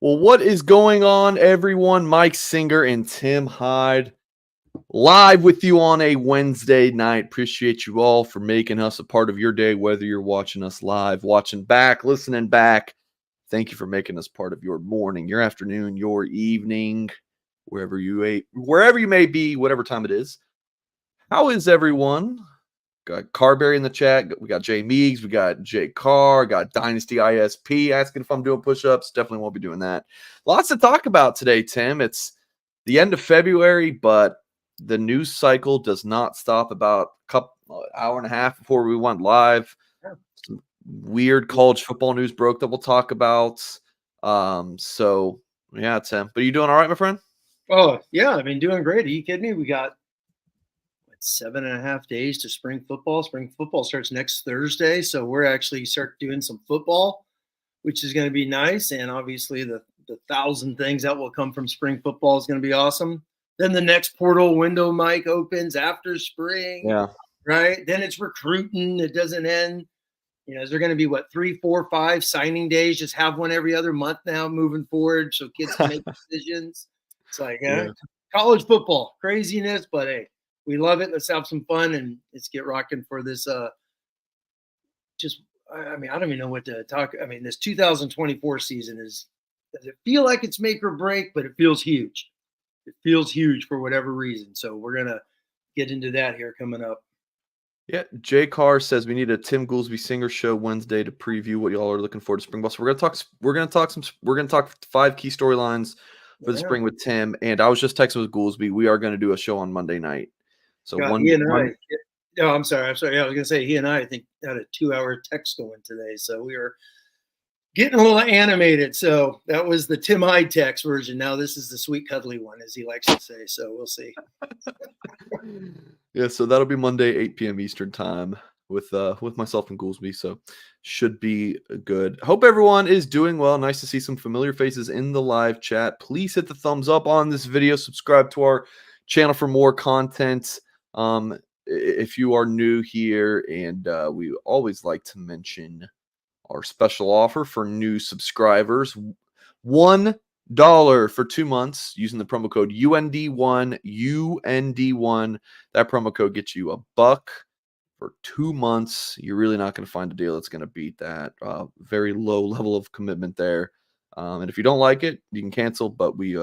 Well, what is going on, everyone? Mike Singer and Tim Hyde live with you on a Wednesday night. Appreciate you all for making us a part of your day, whether you're watching us live, watching back, listening back. Thank you for making us part of your morning, your afternoon, your evening, wherever you may be, whatever time it is. How is everyone? Got Carberry in the chat. We got Jay Meeks. We got Jay Carr. Got Dynasty ISP asking if I'm doing push-ups. Definitely won't be doing that. Lots to talk about today, Tim. It's the end of February, but the news cycle does not stop. About hour and a half before we went live, some weird college football news broke that we'll talk about. So yeah, Tim. But are you doing all right, my friend? Oh, yeah. I mean, doing great. Are you kidding me? We got 7.5 days to spring football. Spring football starts next Thursday. So we're actually start doing some football, which is going to be nice. And obviously the 1,000 things that will come from spring football is going to be awesome. Then the next portal window, Mike, opens after spring. Yeah. Right. Then it's recruiting. It doesn't end. Is there going to be 3, 4, 5 signing days? Just have one every other month now moving forward so kids can make decisions. It's like college football craziness, but hey, we love it. Let's have some fun and let's get rocking for this. I don't even know what to talk. I mean, this 2024 season does it feel like it's make or break, but it feels huge. It feels huge for whatever reason. So we're going to get into that here coming up. Yeah, Jay Carr says we need a Tim Goolsby Singer show Wednesday to preview what y'all are looking forward to spring ball. So we're gonna talk 5 key storylines for the spring with Tim. And I was just texting with Goolsby. We are going to do a show on Monday night. So he and I. No, I'm sorry. Yeah, I was gonna say he and I think had a 2-hour text going today. So we were getting a little animated. So that was the Tim Hyde text version. Now this is the sweet cuddly one, as he likes to say. So we'll see. Yeah, so that'll be Monday, 8 p.m. Eastern time with myself and Goolsby. So should be good. Hope everyone is doing well. Nice to see some familiar faces in the live chat. Please hit the thumbs up on this video. Subscribe to our channel for more content. If you are new here, and we always like to mention our special offer for new subscribers. $1 for 2 months using the promo code UND1, UND1. That promo code gets you $1 for 2 months. You're really not going to find a deal that's going to beat that. Very low level of commitment there. And if you don't like it, you can cancel, but we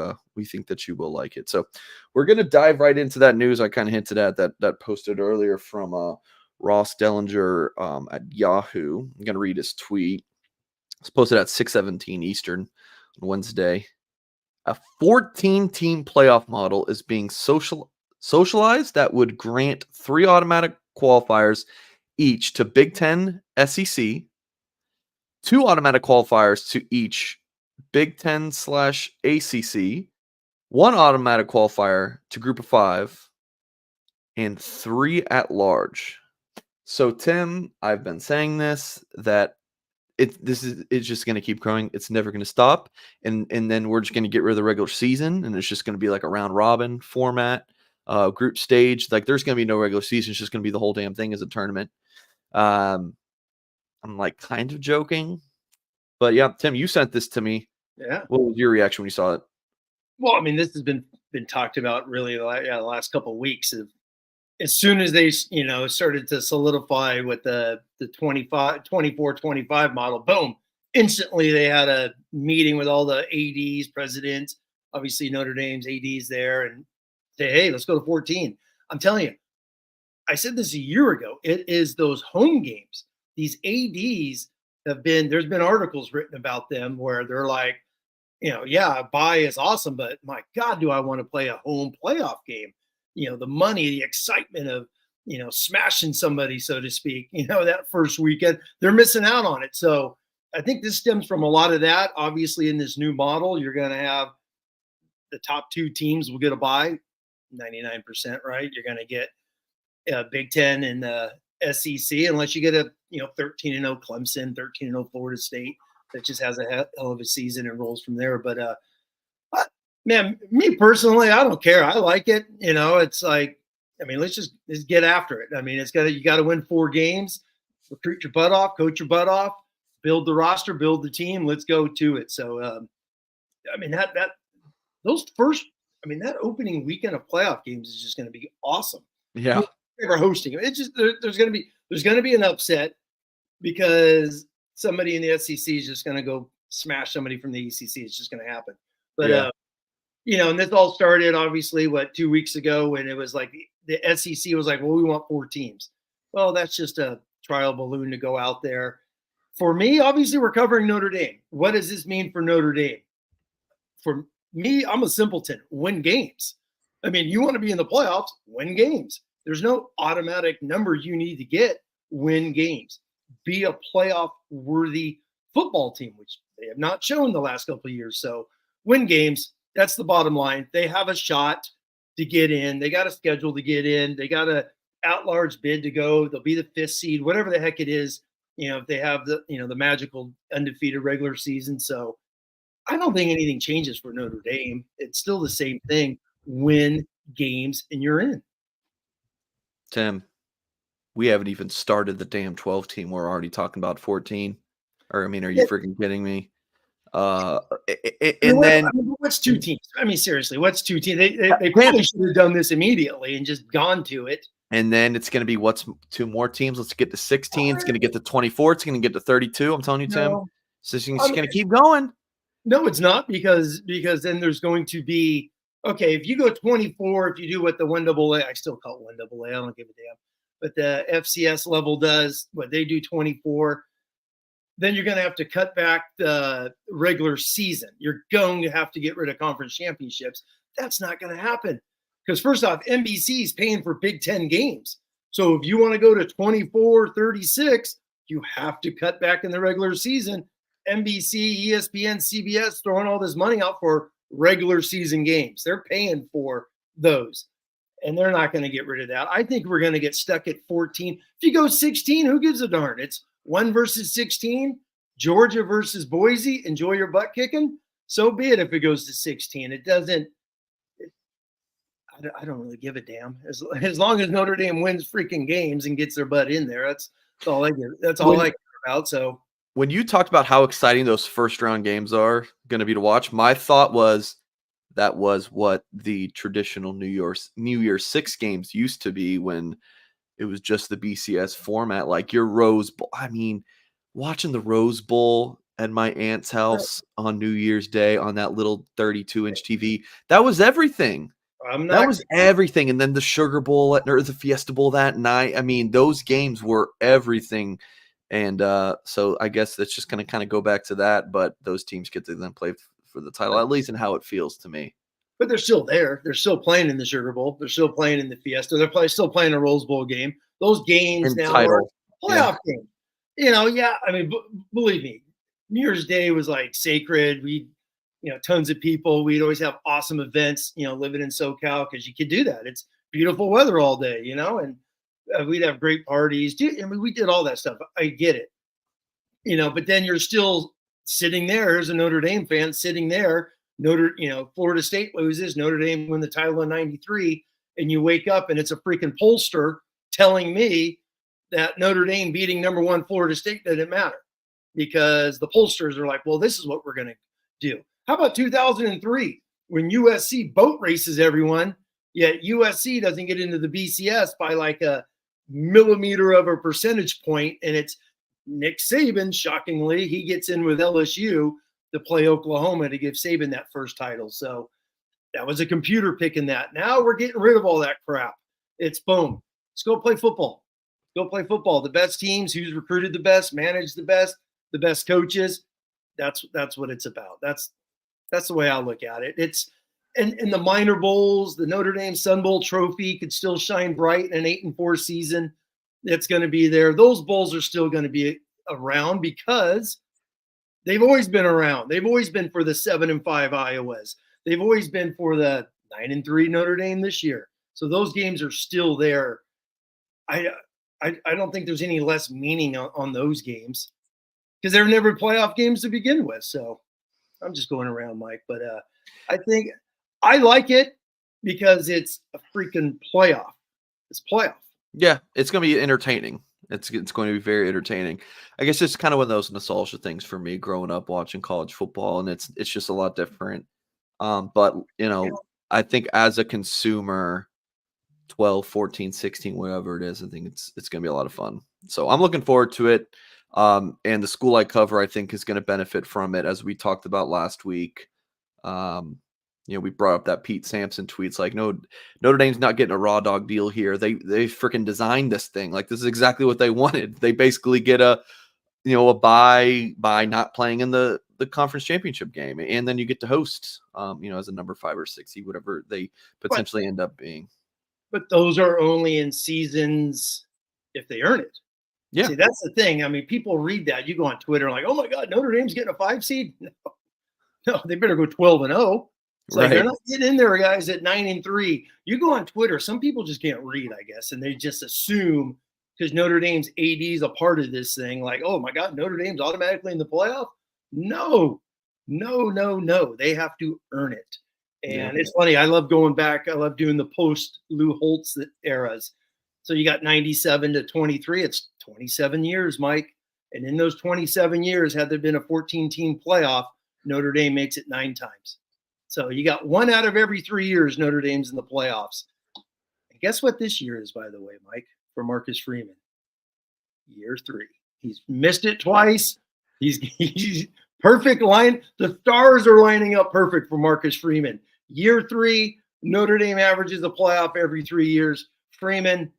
think that you will like it. So we're going to dive right into that news I kind of hinted at that posted earlier from Ross Dellinger at Yahoo. I'm going to read his tweet. It's posted at 6:17 Eastern on Wednesday. A 14-team playoff model is being socialized that would grant 3 automatic qualifiers each to Big Ten, SEC, 2 automatic qualifiers to each Big Ten/ACC, 1 automatic qualifier to Group of 5, and 3 at large. So, Tim, I've been saying this, that it's just going to keep growing. It's never going to stop. And then we're just going to get rid of the regular season, and it's just going to be like a round robin format, group stage. Like there's going to be no regular season. It's just going to be the whole damn thing as a tournament. I'm like kind of joking, but yeah, Tim, you sent this to me. Yeah. What was your reaction when you saw it? Well, I mean, this has been talked about really the last couple of weeks. As soon as they, started to solidify with the 24-25 model, boom, instantly they had a meeting with all the ADs, presidents, obviously Notre Dame's ADs there, and say, hey, let's go to 14. I'm telling you, I said this a year ago. It is those home games. These ADs there's been articles written about them where they're like, bye is awesome, but my God, do I want to play a home playoff game? The money, the excitement of, smashing somebody, so to speak, that first weekend, they're missing out on it. So I think this stems from a lot of that. Obviously, in this new model, you're going to have the top 2 teams will get a bye, 99%, right? You're going to get Big Ten and the SEC, unless you get a 13-0 Clemson, 13-0 Florida State that just has a hell of a season and rolls from there. But man, me personally, I don't care. I like it. It's like, I mean, let's get after it. I mean, you got to win 4 games, recruit your butt off, coach your butt off, build the roster, build the team. Let's go to it. So I mean, those first, I mean, that opening weekend of playoff games is just going to be awesome. Yeah. We're hosting it. It's just there's going to be an upset because somebody in the SEC is just going to go smash somebody from the ECC. It's just going to happen. But Yeah. and this all started obviously 2 weeks ago when it was like the SEC was like, well, we want 4 teams. Well, that's just a trial balloon to go out there. For me, obviously, we're covering Notre Dame. What does this mean for Notre Dame? For me, I'm a simpleton. Win games. I mean, you want to be in the playoffs, win games. There's no automatic number you need to get. Win games. Be a playoff worthy football team, which they have not shown the last couple of years. So win games. That's the bottom line. They have a shot to get in. They got a schedule to get in. They got a at-large bid to go. They'll be the 5th seed, whatever the heck it is. If they have the magical undefeated regular season. So I don't think anything changes for Notre Dame. It's still the same thing. Win games and you're in. Tim, we haven't even started the damn 12 team. We're already talking about 14. Or, I mean, are you freaking kidding me? What's 2 teams? I mean, seriously, what's 2 teams? They probably should have done this immediately and just gone to it. And then it's going to be what's 2 more teams? Let's get to 16. It's going to get to 24. It's going to get to 32. I'm telling you, Tim. So it's just going to keep going. No, it's not because then there's going to be if you go 24, if you do what the 1AA, I still call it 1AA. I don't give a damn. But the FCS level does what they do 24. Then you're going to have to cut back the regular season. You're going to have to get rid of conference championships. That's not going to happen. Because first off, NBC is paying for Big Ten games. So if you want to go to 24, 36, you have to cut back in the regular season. NBC, ESPN, CBS throwing all this money out for regular season games. They're paying for those. And they're not going to get rid of that. I think we're going to get stuck at 14. If you go 16, who gives a darn? It's 1 versus 16. Georgia versus Boise. Enjoy your butt kicking. So be it if it goes to 16. It doesn't. I don't really give a damn. As long as Notre Dame wins freaking games and gets their butt in there, that's all I give. That's all I care about. So when you talked about how exciting those first round games are going to be to watch, my thought was that was what the traditional New Year's 6 games used to be when it was just the BCS format, like your Rose Bowl. I mean, watching the Rose Bowl at my aunt's house on New Year's Day on that little 32-inch TV, that was everything. That was everything. And then the Sugar Bowl or the Fiesta Bowl that night. I mean, those games were everything. And so I guess that's just going to kind of go back to that. But those teams get to then play for the title, at least in how it feels to me. But they're still there. They're still playing in the Sugar Bowl. They're still playing in the Fiesta. They're still playing a Rose Bowl game. Those games now are playoff games. I mean, believe me, New Year's Day was like sacred. Tons of people. We'd always have awesome events, living in SoCal because you could do that. It's beautiful weather all day, and we'd have great parties. I mean, we did all that stuff. I get it, but then you're still sitting there as a Notre Dame fan, sitting there. Florida State loses. Notre Dame win the title in '93, and you wake up and it's a freaking pollster telling me that Notre Dame beating number 1 Florida State didn't matter because the pollsters are like, well, this is what we're going to do. How about 2003 when USC boat races everyone, yet USC doesn't get into the BCS by like a millimeter of a percentage point, and it's Nick Saban, shockingly, he gets in with LSU to play Oklahoma to give Saban that first title. So that was a computer picking that. Now we're getting rid of all that crap. It's boom. Let's go play football. Go play football. The best teams, who's recruited the best, managed the best coaches. That's what it's about. That's the way I look at it. It's and the minor bowls, the Notre Dame Sun Bowl trophy could still shine bright in an 8-4 season. It's going to be there. Those bowls are still going to be around because they've always been around. They've always been for the 7-5 Iowas. They've always been for the 9-3 Notre Dame this year. So those games are still there. I don't think there's any less meaning on those games because they were never playoff games to begin with. So I'm just going around, Mike. But I think I like it because it's a freaking playoff. It's playoff. Yeah, it's going to be entertaining. It's going to be very entertaining. I guess it's kind of one of those nostalgia things for me growing up watching college football, and it's just a lot different. But Yeah. I think as a consumer, 12, 14, 16, whatever it is, I think it's going to be a lot of fun. So I'm looking forward to it. And the school I cover, I think, is going to benefit from it, as we talked about last week. Um, we brought up that Pete Sampson tweets like, no, Notre Dame's not getting a raw dog deal here. They freaking designed this thing. Like, this is exactly what they wanted. They basically get a bye by not playing in the conference championship game, and then you get to host, as a number 5 or 6, whatever they But potentially end up being. but those are only in seasons if they earn it. Yeah, See, that's the thing. I mean, people read that. You go on Twitter and like, oh my God, Notre Dame's getting a 5 seed. No, they better go 12-0. It's like they're right. not getting in there, guys, at 9-3. You go on Twitter, some people just can't read, I guess, and they just assume because Notre Dame's AD is a part of this thing, like, oh my God, Notre Dame's automatically in the playoff. No, no, no, no. They have to earn it. Yeah, And it's funny. I love going back. I love doing the post Lou Holtz eras. So you got 97 to 23. It's 27 years, Mike. And in those 27 years, had there been a 14-team playoff, Notre Dame makes it 9 times. So you got 1 out of every 3 years Notre Dame's in the playoffs. And guess what this year is, by the way, Mike, for Marcus Freeman? Year 3. He's missed it twice. He's perfect line. The stars are lining up perfect for Marcus Freeman. Year 3, Notre Dame averages a playoff every 3 years. Freeman,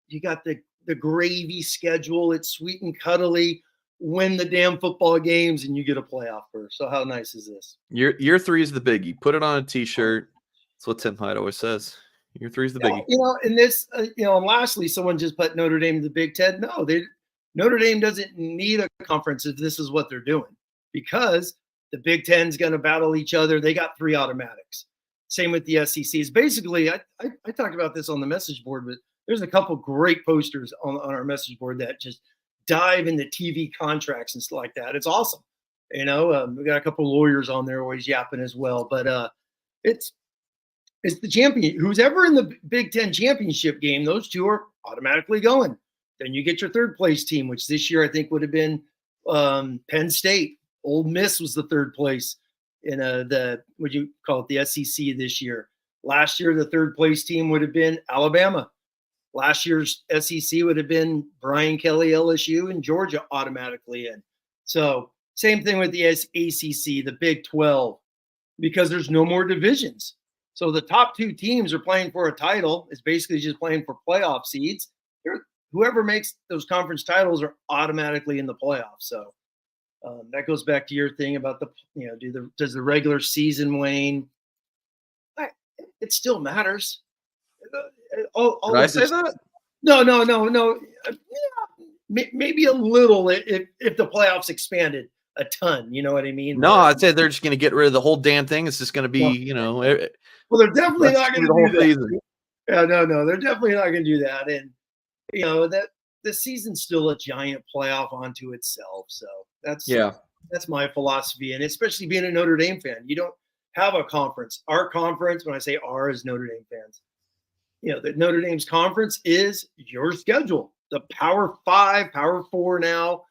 you got the gravy schedule. It's sweet and cuddly. Win the damn football games and you get a playoff first. So how nice is this? year 3 is the biggie. Put it on a T-shirt. That's what Tim Hyde always says. Year 3 is the biggie. And this, and lastly, someone just put Notre Dame in the Big Ten. No, Notre Dame doesn't need a conference if this is what they're doing, because the Big Ten's going to battle each other. They got 3 automatics. Same with the SEC. It's basically, I talked about this on the message board, but there's a couple great posters on our message board that just dive into TV contracts and stuff like that. It's awesome. We got a couple lawyers on there always yapping as well, but it's the champion. Who's ever in the Big Ten championship game, those 2 are automatically going. Then you get your 3rd place team, which this year I think would have been Penn State. Ole Miss was the 3rd place in what you call it, the SEC this year. Last year, the 3rd place team would have been Alabama. Last year's SEC would have been Brian Kelly, LSU, and Georgia automatically in. So same thing with the ACC, the Big 12, because there's no more divisions. So the top 2 teams are playing for a title. It's basically just playing for playoff seeds. Whoever makes those conference titles are automatically in the playoffs. So that goes back to your thing about does the regular season wane? It still matters. Did I say that? No. Maybe a little if the playoffs expanded a ton. You know what I mean? No, I'd say they're just going to get rid of the whole damn thing. It's just going to be, well, they're definitely not going to do that. Season. Yeah, no, they're definitely not going to do that. And that the season's still a giant playoff onto itself. So that's my philosophy, and especially being a Notre Dame fan, you don't have a conference. Our conference, when I say our, is Notre Dame fans. The Notre Dame's conference is your schedule. The Power 5, Power 4 now,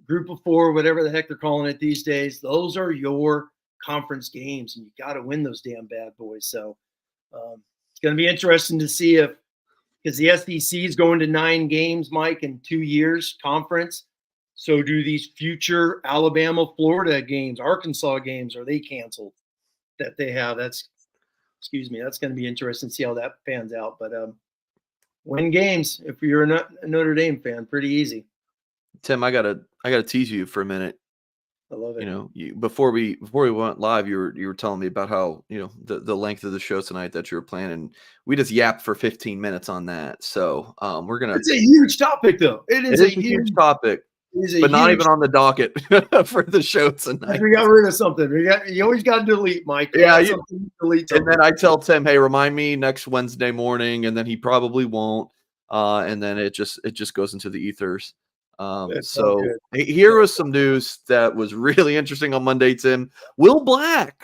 Group of 4, whatever the heck they're calling it these days. Those are your conference games, and you got to win those damn bad boys. So it's going to be interesting to see because the SEC is going to 9 games, Mike, in 2 years conference. So do these future Alabama, Florida games, Arkansas games, are they canceled that they have? That's going to be interesting to see how that pans out. But win games if you're a Notre Dame fan, pretty easy. Tim, I gotta tease you for a minute. I love it. Before we went live, you were telling me about how the length of the show tonight that you were planning. We just yapped for 15 minutes on that. So we're gonna. It's a huge topic, though. It is a huge topic. But not even on the docket for the show tonight. We got rid of something. You always got to delete, Mike. Yeah, delete and something. then I tell Tim, "Hey, remind me next Wednesday morning," and then he probably won't. And then it just goes into the ethers. So here was some news that was really interesting on Monday, Tim. Will Black,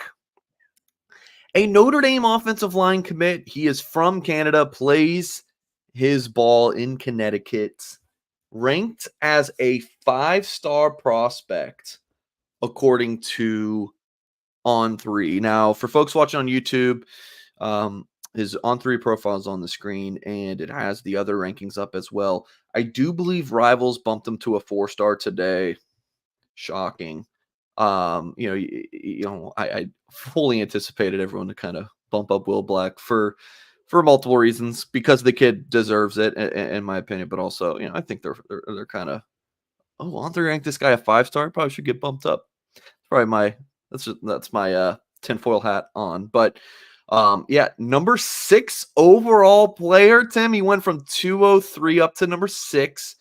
a Notre Dame offensive line commit. He is from Canada, plays his ball in Connecticut. ranked as a 5-star prospect according to On3. Now, for folks watching on YouTube, his On3 profile is on the screen, and it has the other rankings up as well. I do believe Rivals bumped him to a 4-star today. Shocking. I fully anticipated everyone to kind of bump up Will Black for multiple reasons, because the kid deserves it, in my opinion, but also, I think they're kind of, On3 ranked this guy a 5-star, probably should get bumped up. Probably that's my tinfoil hat on. But yeah, number 6 overall player, Tim. He went from 203 up to number 6.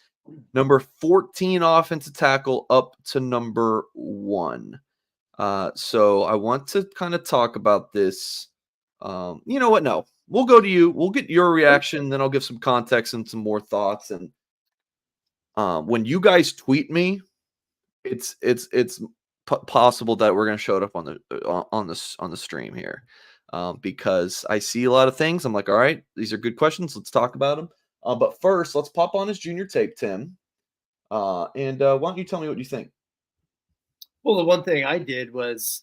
Number 14 offensive tackle up to number 1. So I want to kind of talk about this. You know what? No, we'll go to you. We'll get your reaction, then I'll give some context and some more thoughts. And when you guys tweet me, it's possible that we're going to show it up on the stream here, because I see a lot of things. I'm like, all right, these are good questions. Let's talk about them. But first, let's pop on his junior tape, Tim. And why don't you tell me what you think? Well, the one thing I did was,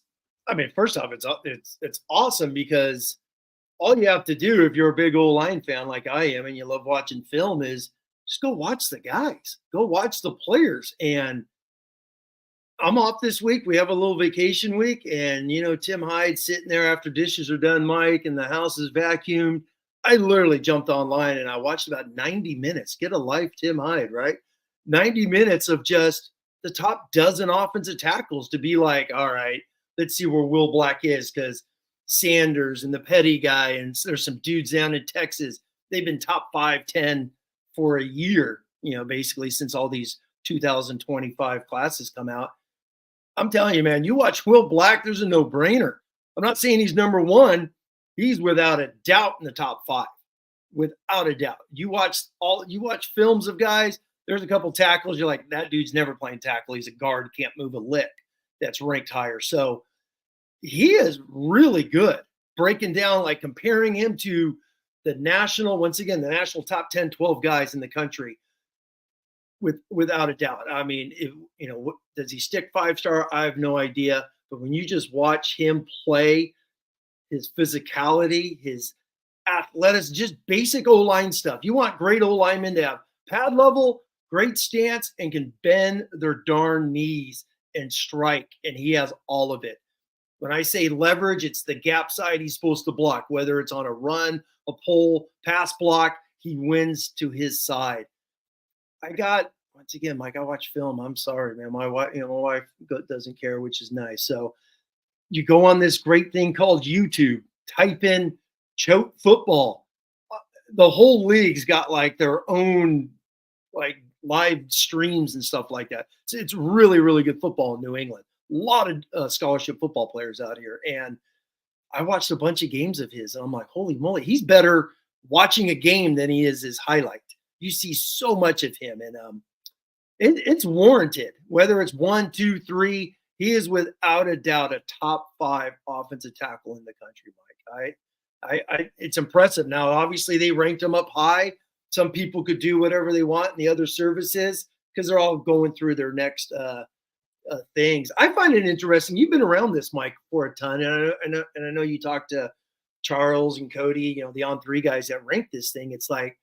first off, it's awesome, because all you have to do if you're a big old line fan like I am and you love watching film is just go watch the guys, go watch the players. And I'm off this week. We have a little vacation week, and Tim Hyde sitting there after dishes are done, Mike, and the house is vacuumed. I literally jumped online and I watched about 90 minutes. Get a life, Tim Hyde, right? 90 minutes of just the top dozen offensive tackles to be like, all right, let's see where Will Black is, because Sanders and the Petty guy, and there's some dudes down in Texas. They've been top 5, 10 for a year, basically since all these 2025 classes come out. I'm telling you, man, you watch Will Black, there's a no-brainer. I'm not saying he's number 1. He's without a doubt in the top 5, without a doubt. You watch films of guys. There's a couple tackles. You're like, that dude's never playing tackle. He's a guard, can't move a lick. That's ranked higher. So he is really good. Breaking down, like comparing him to the national top 10, 12 guys in the country, without a doubt. Does he stick 5-star? I have no idea. But when you just watch him play, his physicality, his athleticism, just basic O-line stuff. You want great O-linemen to have pad level, great stance, and can bend their darn knees and strike. And he has all of it. When I say leverage, it's the gap side he's supposed to block, whether it's on a run, a pull, pass block, he wins to his side. Once again, Mike, I watch film. I'm sorry, man. My wife doesn't care, which is nice. So you go on this great thing called YouTube, type in choke football. The whole league's got like their own like live streams and stuff like that. So it's really, really good football in New England. A lot of scholarship football players out here. And I watched a bunch of games of his, and I'm like, holy moly, he's better watching a game than he is his highlight. You see so much of him, and it's warranted. Whether it's 1, 2, 3, he is without a doubt a top 5 offensive tackle in the country, Mike. It's impressive. Now, obviously, they ranked him up high. Some people could do whatever they want in the other services because they're all going through their next things. I find it interesting. You've been around this, Mike, for a ton, and I know you talked to Charles and Cody, the On3 guys that ranked this thing. It's like,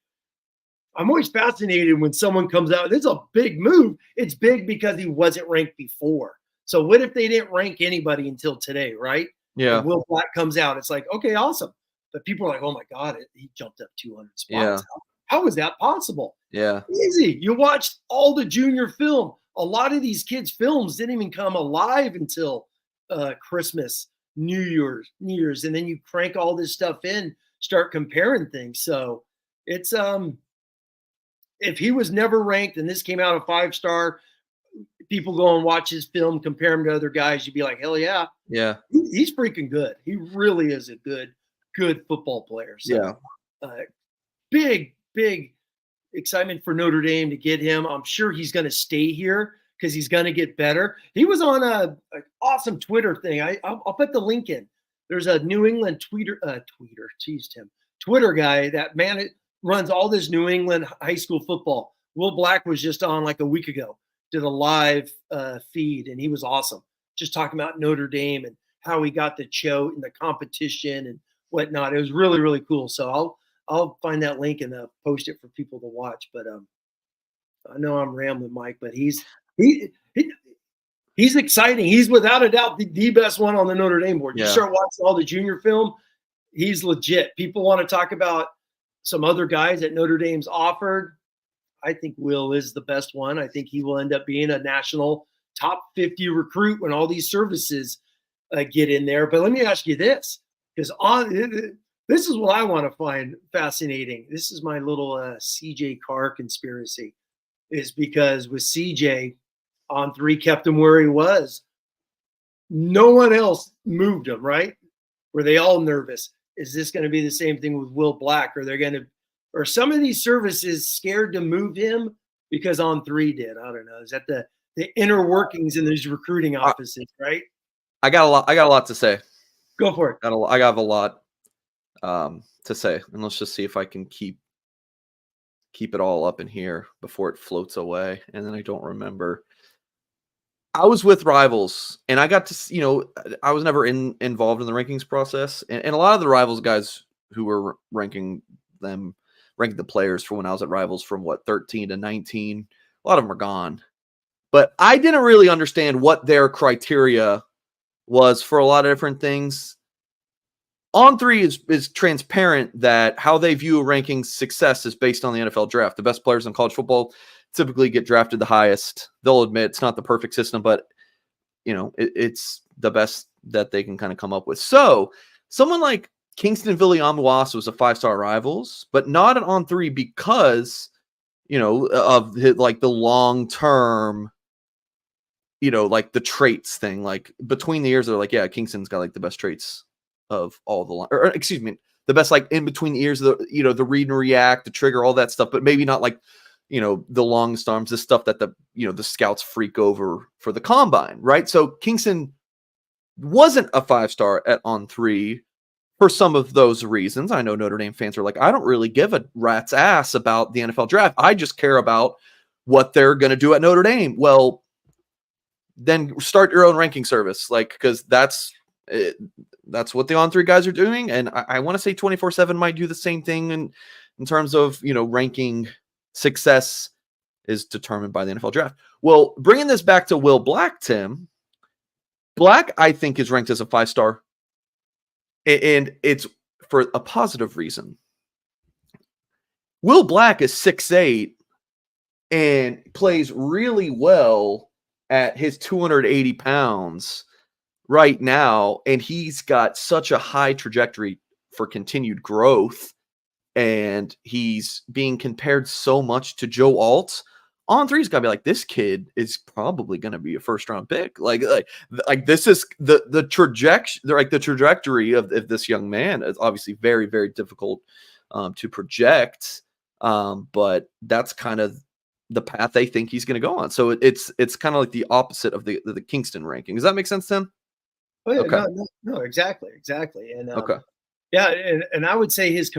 I'm always fascinated when someone comes out. This is a big move. It's big because he wasn't ranked before. So what if they didn't rank anybody until today, right? Yeah. And Will Black comes out. It's like, okay, awesome. But people are like, oh my God, he jumped up 200 spots. Yeah. How is that possible? Yeah. Easy. You watched all the junior film. A lot of these kids' films didn't even come alive until Christmas, New Year's, and then you crank all this stuff in, start comparing things. So it's if he was never ranked and this came out a 5-star, people go and watch his film, compare him to other guys, you'd be like, hell yeah. Yeah. He's freaking good. He really is a good football player. So, yeah. Big excitement for Notre Dame to get him. I'm sure he's going to stay here because he's going to get better. He was on an awesome Twitter thing. I'll put the link in. There's a New England Twitter guy that runs all this New England high school football. Will Black was just on like a week ago, did a live feed, and he was awesome. Just talking about Notre Dame and how he got the choate and the competition and whatnot. It was really, really cool. So I'll find that link and post it for people to watch. But I know I'm rambling, Mike, but he's exciting. He's without a doubt the best one on the Notre Dame board. You start watching all the junior film, he's legit. People want to talk about some other guys that Notre Dame's offered. I think Will is the best one. I think he will end up being a national top 50 recruit when all these services get in there. But let me ask you this, because this is what I want to find fascinating. This is my little CJ Carr conspiracy, is because with CJ, On3 kept him where he was. No one else moved him, right? Were they all nervous? Is this going to be the same thing with Will Black? Or some of these services scared to move him because On3 did? I don't know. Is that the inner workings in these recruiting offices, right? I got a lot to say. Go for it. I have a lot to say, and let's just see if I can keep it all up in here before it floats away, and then I don't remember. I was with Rivals, and I got to, I was never involved in the rankings process, and a lot of the Rivals guys who were ranking the players for when I was at Rivals from 13 to 19, a lot of them are gone. But I didn't really understand what their criteria was for a lot of different things. On3 is transparent that how they view a rankings success is based on the NFL draft. The best players in college football typically get drafted the highest. They'll admit it's not the perfect system, but it's the best that they can kind of come up with. So someone like Kingston Viliamuas was a 5-star Rivals, but not an On3 because, of like the long-term, like the traits thing. Like between the ears, they're like, yeah, Kingston's got like the best traits of all the the best, like in between the ears, the read and react, the trigger, all that stuff, but maybe not like, the longest arms, the stuff that the scouts freak over for the combine, right? So Kingston wasn't a 5-star at On3 for some of those reasons. I know Notre Dame fans are like, I don't really give a rat's ass about the NFL draft. I just care about what they're going to do at Notre Dame. Well, then start your own ranking service, because that's what the On3 guys are doing. And I want to say 24/7 might do the same thing in terms of, ranking success is determined by the NFL draft. Well, bringing this back to Will Black, Tim, Black, I think, is ranked as a 5-star. And it's for a positive reason. Will Black is 6'8" and plays really well at his 280 pounds right now. And he's got such a high trajectory for continued growth. And he's being compared so much to Joe Alt. On3's got to be like, this kid is probably going to be a first-round pick. Like this is the trajectory of this young man is obviously very, very difficult to project. But that's kind of the path they think he's going to go on. So it's kind of like the opposite of the Kingston ranking. Does that make sense, Tim? Oh, yeah, okay. No, exactly. And okay. Yeah, and I would say his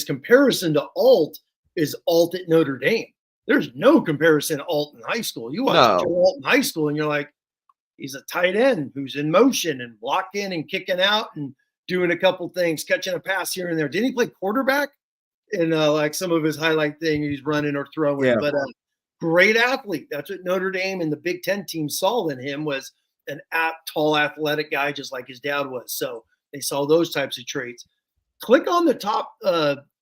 comparison to Alt is Alt at Notre Dame. There's no comparison to Alt in high school. You watch Joe Alt in high school, and you're like, he's a tight end who's in motion and blocking and kicking out and doing a couple things, catching a pass here and there. Didn't he play quarterback in like some of his highlight thing he's running or throwing? Yeah. But great athlete. That's what Notre Dame and the Big Ten team saw in him, was an tall, athletic guy, just like his dad was. So they saw those types of traits. Click on the top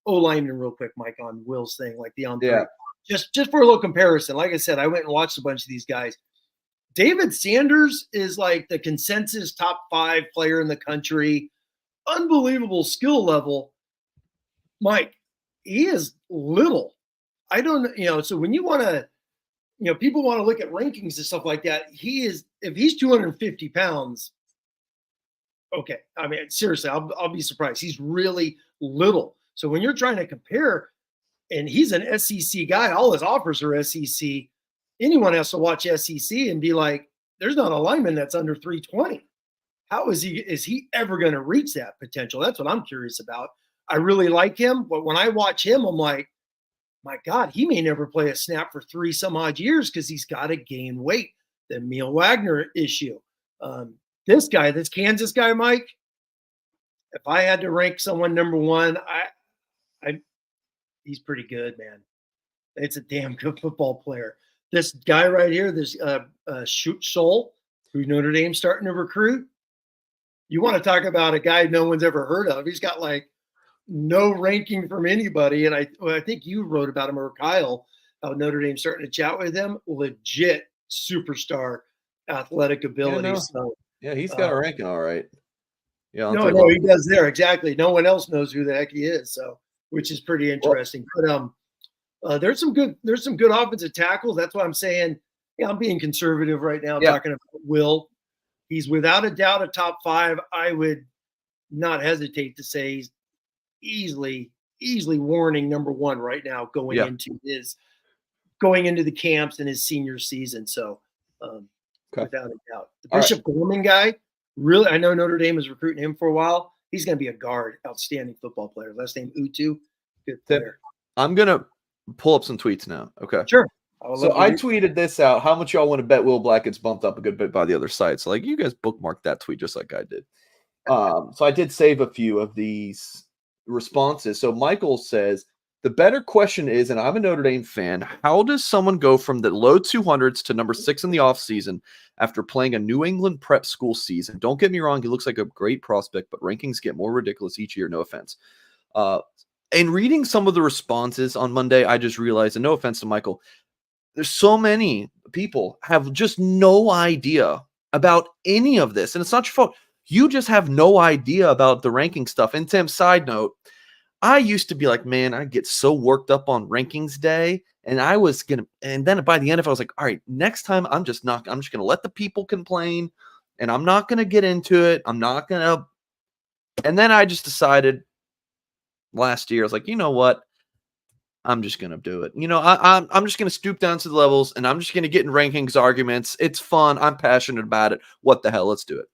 O-lineman real quick, Mike, on Will's thing, like the on-3. Yeah. Just for a little comparison. Like I said, I went and watched a bunch of these guys. David Sanders is like the consensus top 5 player in the country. Unbelievable skill level. Mike, he is little. I don't, so when you want to, people want to look at rankings and stuff like that. If he's 250 pounds, okay. I mean, seriously, I'll be surprised. He's really little. So when you're trying to compare, and he's an SEC guy, all his offers are SEC. Anyone has to watch SEC and be like, there's not a lineman that's under 320. How is he ever going to reach that potential? That's what I'm curious about. I really like him, but when I watch him, I'm like, my God, he may never play a snap for 3 some odd years because he's got to gain weight. The Emil Wagner issue. This guy, this Kansas guy, Mike, if I had to rank someone number one, he's pretty good, man. It's a damn good football player. This guy right here, this Shoot Soul, who Notre Dame's starting to recruit. You want to talk about a guy no one's ever heard of. He's got like no ranking from anybody. And I think you wrote about him, or Kyle, how Notre Dame starting to chat with him. Legit superstar athletic ability. Yeah, So yeah, he's got a ranking all right. Yeah, no, he does there. Exactly. No one else knows who the heck he is. So, which is pretty interesting. But there's some good offensive tackles. That's why I'm saying, yeah, I'm being conservative right now, talking about Will. He's without a doubt a top 5. I would not hesitate to say he's easily warning number 1 right now going into the camps in his senior season. So without a doubt. The Bishop Gorman guy, really, I know Notre Dame is recruiting him for a while. He's going to be a guard, outstanding football player. Last name Utu, good player. I'm going to pull up some tweets now. Okay. Sure. So I tweeted this out. How much y'all want to bet Will Black gets bumped up a good bit by the other sites? So like, you guys bookmarked that tweet just like I did. So I did save a few of these responses. So Michael says, the better question is, and I'm a Notre Dame fan, how does someone go from the low 200s to number 6 in the offseason after playing a New England prep school season? Don't get me wrong, he looks like a great prospect, but rankings get more ridiculous each year, no offense. And reading some of the responses on Monday, I just realized, and no offense to Michael, there's so many people have just no idea about any of this. And it's not your fault. You just have no idea about the ranking stuff. And Tim, side note, I used to be like, man, I get so worked up on rankings day. And then by the end of it, I was like, all right, next time I'm just going to let the people complain and I'm not going to get into it. And then I just decided last year, I was like, you know what? I'm just going to do it. I'm just going to stoop down to the levels and I'm just going to get in rankings arguments. It's fun. I'm passionate about it. What the hell? Let's do it.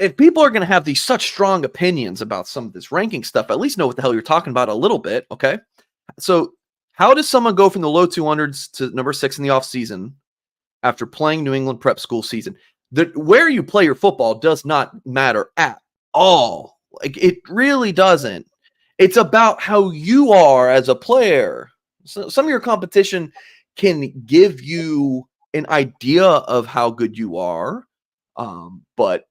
If people are going to have these such strong opinions about some of this ranking stuff, at least know what the hell you're talking about a little bit. Okay. So how does someone go from the low 200s to number 6 in the offseason after playing New England prep school season? Where you play your football does not matter at all. Like, it really doesn't. It's about how you are as a player. So some of your competition can give you an idea of how good you are. But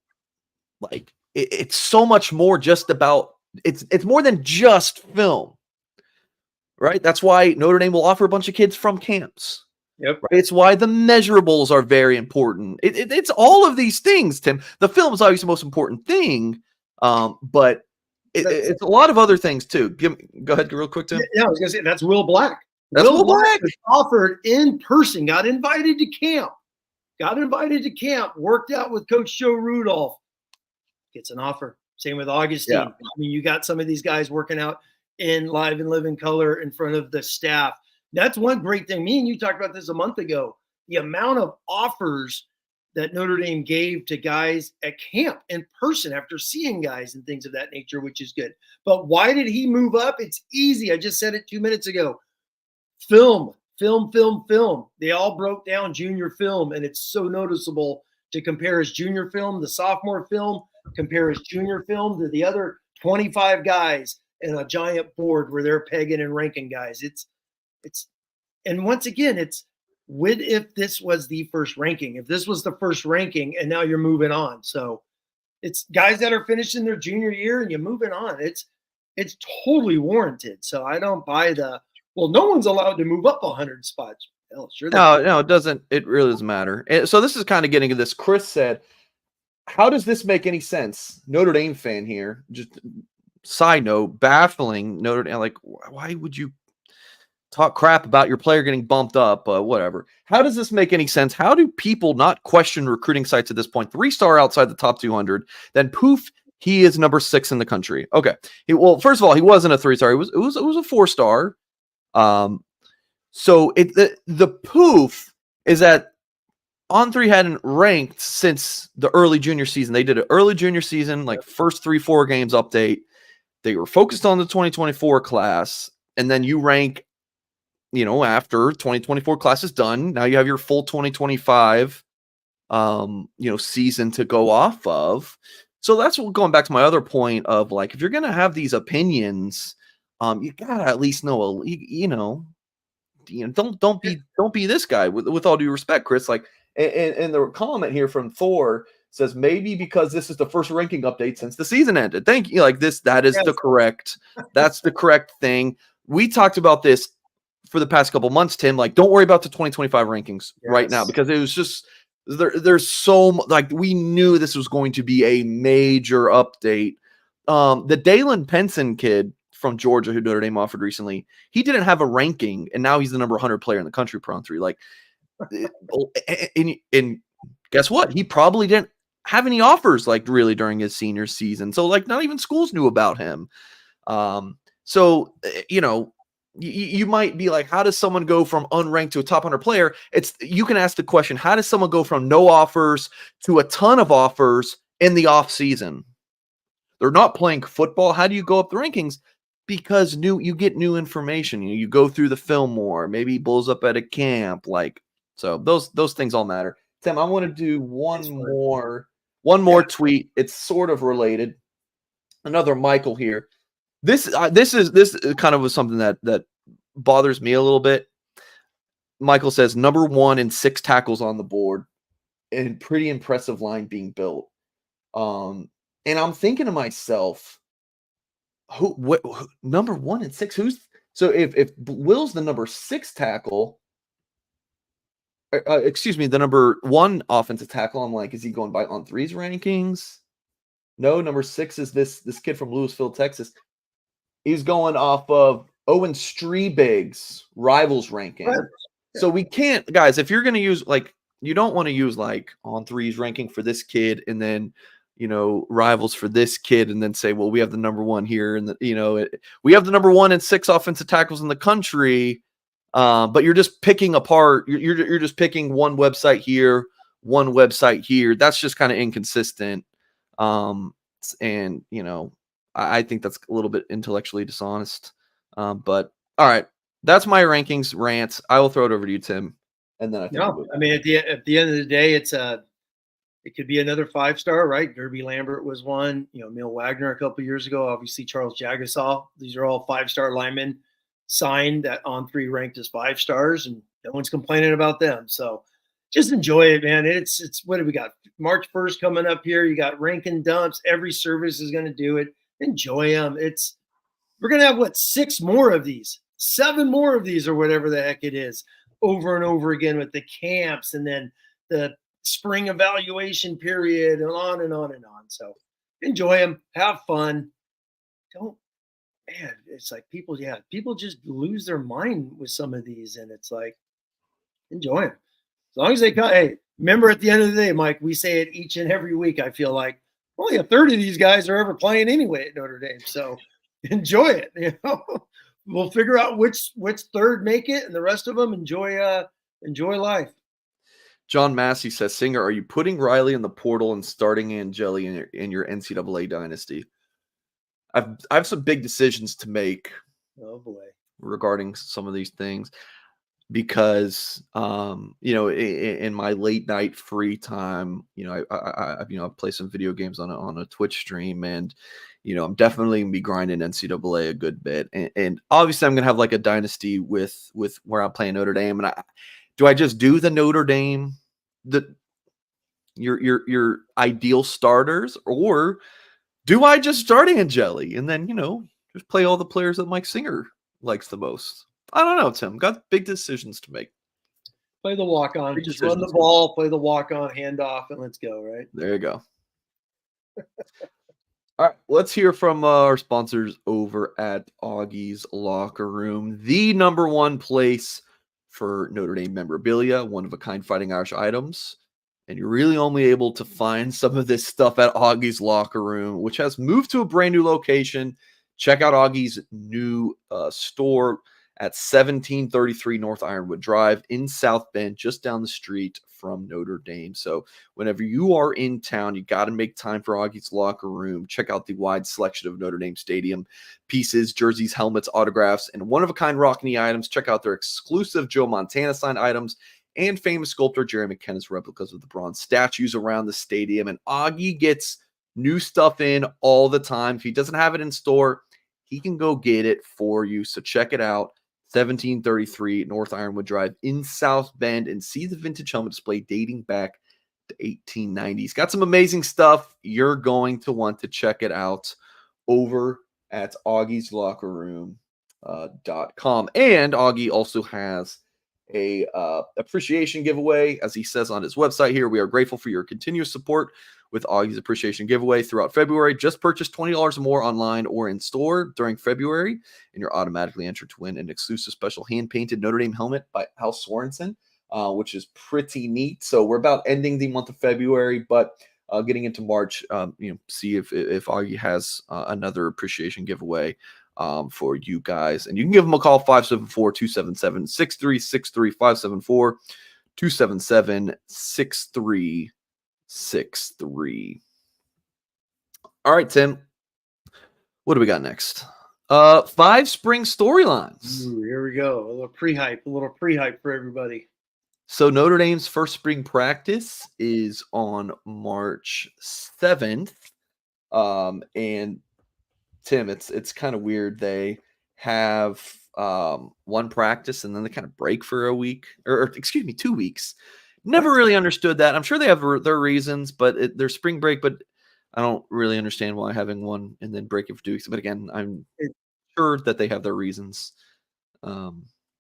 like, it's so much more just about, it's more than just film, right? That's why Notre Dame will offer a bunch of kids from camps. Yep. Right? It's why the measurables are very important. It's all of these things, Tim. The film is obviously the most important thing, but it's a lot of other things too. Go ahead real quick, Tim. Yeah, I was going to say, that's Will Black. That's Will Black. Was offered in person, got invited to camp, worked out with Coach Joe Rudolph, gets an offer. Same with Augustine. Yeah. I mean, you got some of these guys working out in live and living color in front of the staff. That's one great thing. Me and you talked about this a month ago. The amount of offers that Notre Dame gave to guys at camp in person after seeing guys and things of that nature, which is good. But why did he move up? It's easy. I just said it 2 minutes ago. Film. They all broke down junior film, and it's so noticeable to compare his junior film, the sophomore film, compare his junior film to the other 25 guys in a giant board where they're pegging and ranking guys. And once again, if this was the first ranking, if this was the first ranking and now you're moving on. So it's guys that are finishing their junior year and you're moving on. It's totally warranted. So I don't buy no one's allowed to move up 100 spots. Hell, sure. No, it doesn't. It really doesn't matter. And so this is kind of getting to this. Chris said, how does this make any sense? Notre Dame fan here. Just side note, baffling Notre Dame. Like, why would you talk crap about your player getting bumped up? Whatever. How does this make any sense? How do people not question recruiting sites at this point? 3-star outside the top 200. Then poof, he is number 6 in the country. Okay. Well, first of all, he wasn't a 3-star. It was a 4-star. So the poof is that On3 hadn't ranked since the early junior season. They did an early junior season, like first 3-4 games update. They were focused on the 2024 class. and then you rank, after 2024 class is done. Now you have your full 2025 season to go off of. So that's what, going back to my other point of like, if you're gonna have these opinions, you gotta at least know don't be this guy, with all due respect, Chris. Like, and the comment here from Thor says, maybe because this is the first ranking update since the season ended. Thank you. Like this, that's the correct thing. We talked about this for the past couple months, Tim. Like, don't worry about the 2025 rankings right now, because it was just there's so like, we knew this was going to be a major update. The Dalen Penson kid from Georgia, who Notre Dame offered recently, he didn't have a ranking, and now he's the number 100 player in the country per On 3. Like, and guess what? He probably didn't have any offers, like, really, during his senior season. So, like, not even schools knew about him. So, you might be like, how does someone go from unranked to a top 100 player? You can ask the question, how does someone go from no offers to a ton of offers in the off season? They're not playing football. How do you go up the rankings? Because you get new information. You go through the film more. Maybe he bulls up at a camp. Like, so those things all matter. Tim, I want to do one more tweet. It's sort of related. Another Michael here. This kind of was something that bothers me a little bit. Michael says, number 1 and 6 tackles on the board, and pretty impressive line being built. And I'm thinking to myself, who number 1 and 6? So if Will's the number 6 tackle, the number 1 offensive tackle, I'm like, is he going by On 3's rankings? No, number 6 is this kid from Louisville, Texas. He's going off of Owen Strebig's Rivals ranking. Right. So we can't, guys, if you're going to use, like, you don't want to use like On 3's ranking for this kid and then, Rivals for this kid, and then say, well, we have the number 1 here, and we have the number 1 and 6 offensive tackles in the country, but you're just picking apart. You're just picking one website here, one website here. That's just kind of inconsistent, and I think that's a little bit intellectually dishonest. But all right, that's my rankings rant. I will throw it over to you, Tim, and then I mean, at the end of the day, it could be another 5-star, right? Derby Lambert was one. Neil Wagner a couple of years ago. Obviously, Charles Jagasaw. These are all 5-star linemen signed that On 3 ranked as 5 stars, and no one's complaining about them. So just enjoy it, man. It's what do we got? March 1st coming up here. You got ranking dumps. Every service is going to do it. Enjoy them. We're going to have 6 more of these, 7 more of these, or whatever the heck it is, over and over again, with the camps and then the spring evaluation period, and on and on and on. So enjoy them, have fun. It's like people just lose their mind with some of these, and it's like, enjoy them. As long as they come. Hey, remember, at the end of the day, Mike, we say it each and every week. I feel like only a third of these guys are ever playing anyway at Notre Dame. So enjoy it. We'll figure out which third make it, and the rest of them enjoy life. John Massey says, Singer, are you putting Riley in the portal and starting Angeli in your NCAA dynasty? I have some big decisions to make. Oh boy, regarding some of these things, because in my late night free time, I play some video games on a Twitch stream, and I'm definitely gonna be grinding NCAA a good bit, and obviously I'm gonna have like a dynasty with where I'm playing Notre Dame, and do I just do the Notre Dame, your ideal starters, or do I just start Angeli and then just play all the players that Mike Singer likes the most? I don't know, Tim. Got big decisions to make. Play the walk-on. Just run the ball, play the walk-on, handoff, and let's go, right? There you go. All right, let's hear from our sponsors over at Augie's Locker Room, the number 1 place for Notre Dame memorabilia, one-of-a-kind Fighting Irish items. And you're really only able to find some of this stuff at Augie's Locker Room, which has moved to a brand new location. Check out Augie's new store at 1733 North Ironwood Drive in South Bend, just down the street from Notre Dame. So whenever you are in town, you got to make time for Augie's Locker Room. Check out the wide selection of Notre Dame Stadium pieces, jerseys, helmets, autographs, and one-of-a-kind Rockney items. Check out their exclusive Joe Montana signed items and famous sculptor Jerry McKenna's replicas of the bronze statues around the stadium. And Augie gets new stuff in all the time. If he doesn't have it in store, he can go get it for you. So check it out, 1733 North Ironwood Drive in South Bend, and see the vintage helmet display dating back to 1890s. Got some amazing stuff. You're going to want to check it out over at Augie's Locker Room.com. And Augie also has a appreciation giveaway, as he says on his website here. We are grateful for your continuous support with Augie's appreciation giveaway throughout February. Just purchase $20 or more online or in store during February, and you're automatically entered to win an exclusive special hand-painted Notre Dame helmet by Hal Sorensen, which is pretty neat. So we're about ending the month of February, but getting into March, see if Augie has another appreciation giveaway for you guys. And you can give them a call, 574-277-6363, 574-277-6363. All right, Tim, what do we got next? 5 spring storylines. Ooh, here we go. A little pre-hype for everybody. So Notre Dame's first spring practice is on March 7th. And Tim, it's kind of weird. They have one practice and then they kind of break for a week, or excuse me, 2 weeks. Never really understood that. I'm sure they have their reasons, but their spring break, but I don't really understand why having one and then break it for 2 weeks. But again, I'm sure that they have their reasons.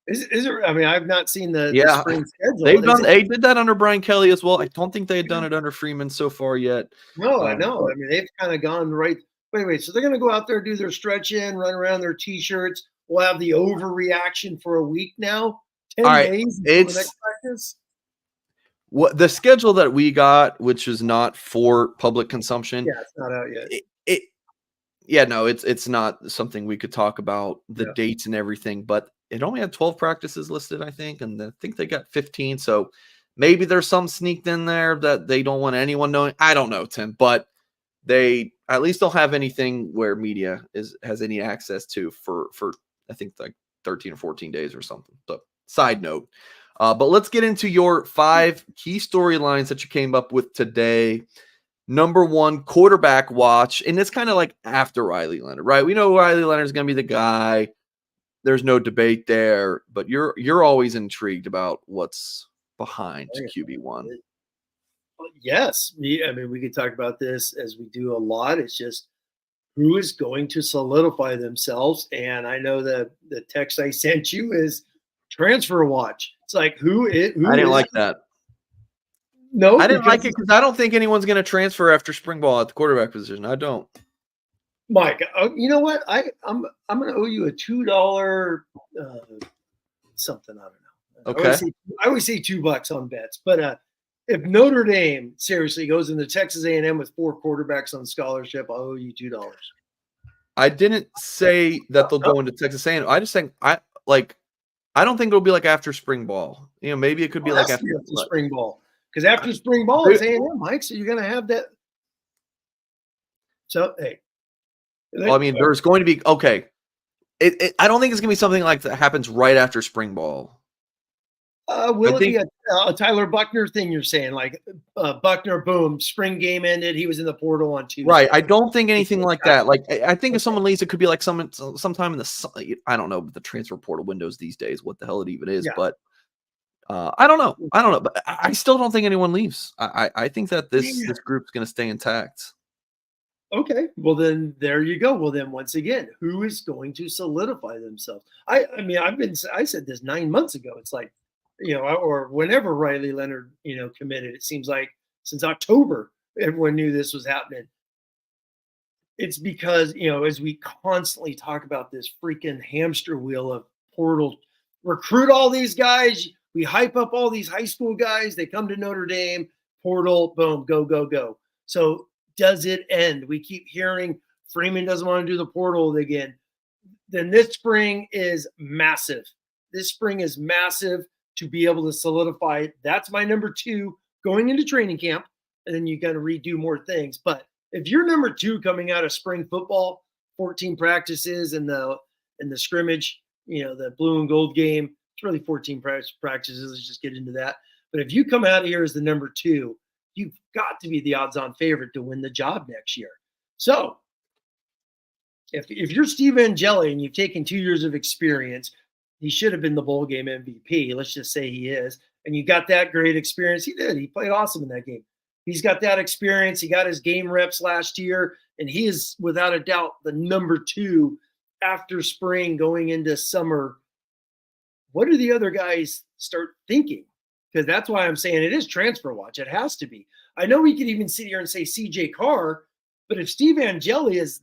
Is it? I mean, I've not seen the spring schedule. They did that under Brian Kelly as well. I don't think they had done it under Freeman so far yet. No, I know. I mean, they've kind of gone right. Wait. So they're going to go out there, do their stretch in, run around their T-shirts. We'll have the overreaction for a week now. 10 days until the next practice. What the schedule that we got, which is not for public consumption. Yeah, it's not out yet. It's not something we could talk about the dates and everything, but it only had 12 practices listed, I think, and I think they got 15. So maybe there's some sneaked in there that they don't want anyone knowing. I don't know, Tim, but they at least don't have anything where media has any access to for I think like 13 or 14 days or something. So side note. But let's get into your 5 key storylines that you came up with today. Number 1, quarterback watch. And it's kind of like after Riley Leonard, right? We know Riley Leonard is going to be the guy. There's no debate there. But you're always intrigued about what's behind QB1. Yes. I mean, we could talk about this as we do a lot. It's just who is going to solidify themselves. And I know that the text I sent you is transfer watch. It's like who I didn't like that. No, I didn't like it because I don't think anyone's going to transfer after spring ball at the quarterback position. I don't. Mike, you know what? I'm going to owe you a $2 something. I don't know. Okay. I always say $2 on bets, but if Notre Dame seriously goes into Texas A&M with 4 quarterbacks on scholarship, I'll owe you $2. I didn't say that they'll go into Texas A&M. I just think I don't think it'll be like after spring ball. Maybe it could be like after spring ball. Because after spring ball, it's A&M, Mike. So you're going to have that. So, hey. Well, I mean, there's going to be, okay. I don't think it's going to be something like that happens right after spring ball. Will it be a Tyler Buckner thing you're saying? Like Buckner, boom, spring game ended. He was in the portal on Tuesday. Right. I don't think anything like that. Like, I think if someone leaves, it could be like sometime in I don't know, the transfer portal windows these days, what the hell it even is. Yeah. But I don't know. But I still don't think anyone leaves. I think that this group's going to stay intact. Okay. Well, then there you go. Well, then once again, who is going to solidify themselves? I mean, I said this 9 months ago. It's like, or whenever Riley Leonard, committed, it seems like since October, everyone knew this was happening. It's because, as we constantly talk about this freaking hamster wheel of portal, recruit all these guys. We hype up all these high school guys. They come to Notre Dame, portal, boom, go, go, go. So does it end? We keep hearing Freeman doesn't want to do the portal again. then this spring is massive. This spring is massive to be able to solidify. That's my number 2 going into training camp, and then you got to redo more things. But if you're number 2 coming out of spring football, 14 practices and the scrimmage, the blue and gold game, it's really 14 practices. Let's just get into that. But if you come out of here as the number 2, you've got to be the odds-on favorite to win the job next year. So if you're Steve Angeli and you've taken 2 years of experience, he should have been the bowl game MVP. Let's just say he is. And you got that great experience. He did. He played awesome in that game. He's got that experience. He got his game reps last year, and he is without a doubt the number 2 after spring going into summer. What do the other guys start thinking? Because that's why I'm saying it is transfer watch. It has to be. I know we could even sit here and say CJ Carr, but if Steve Angeli is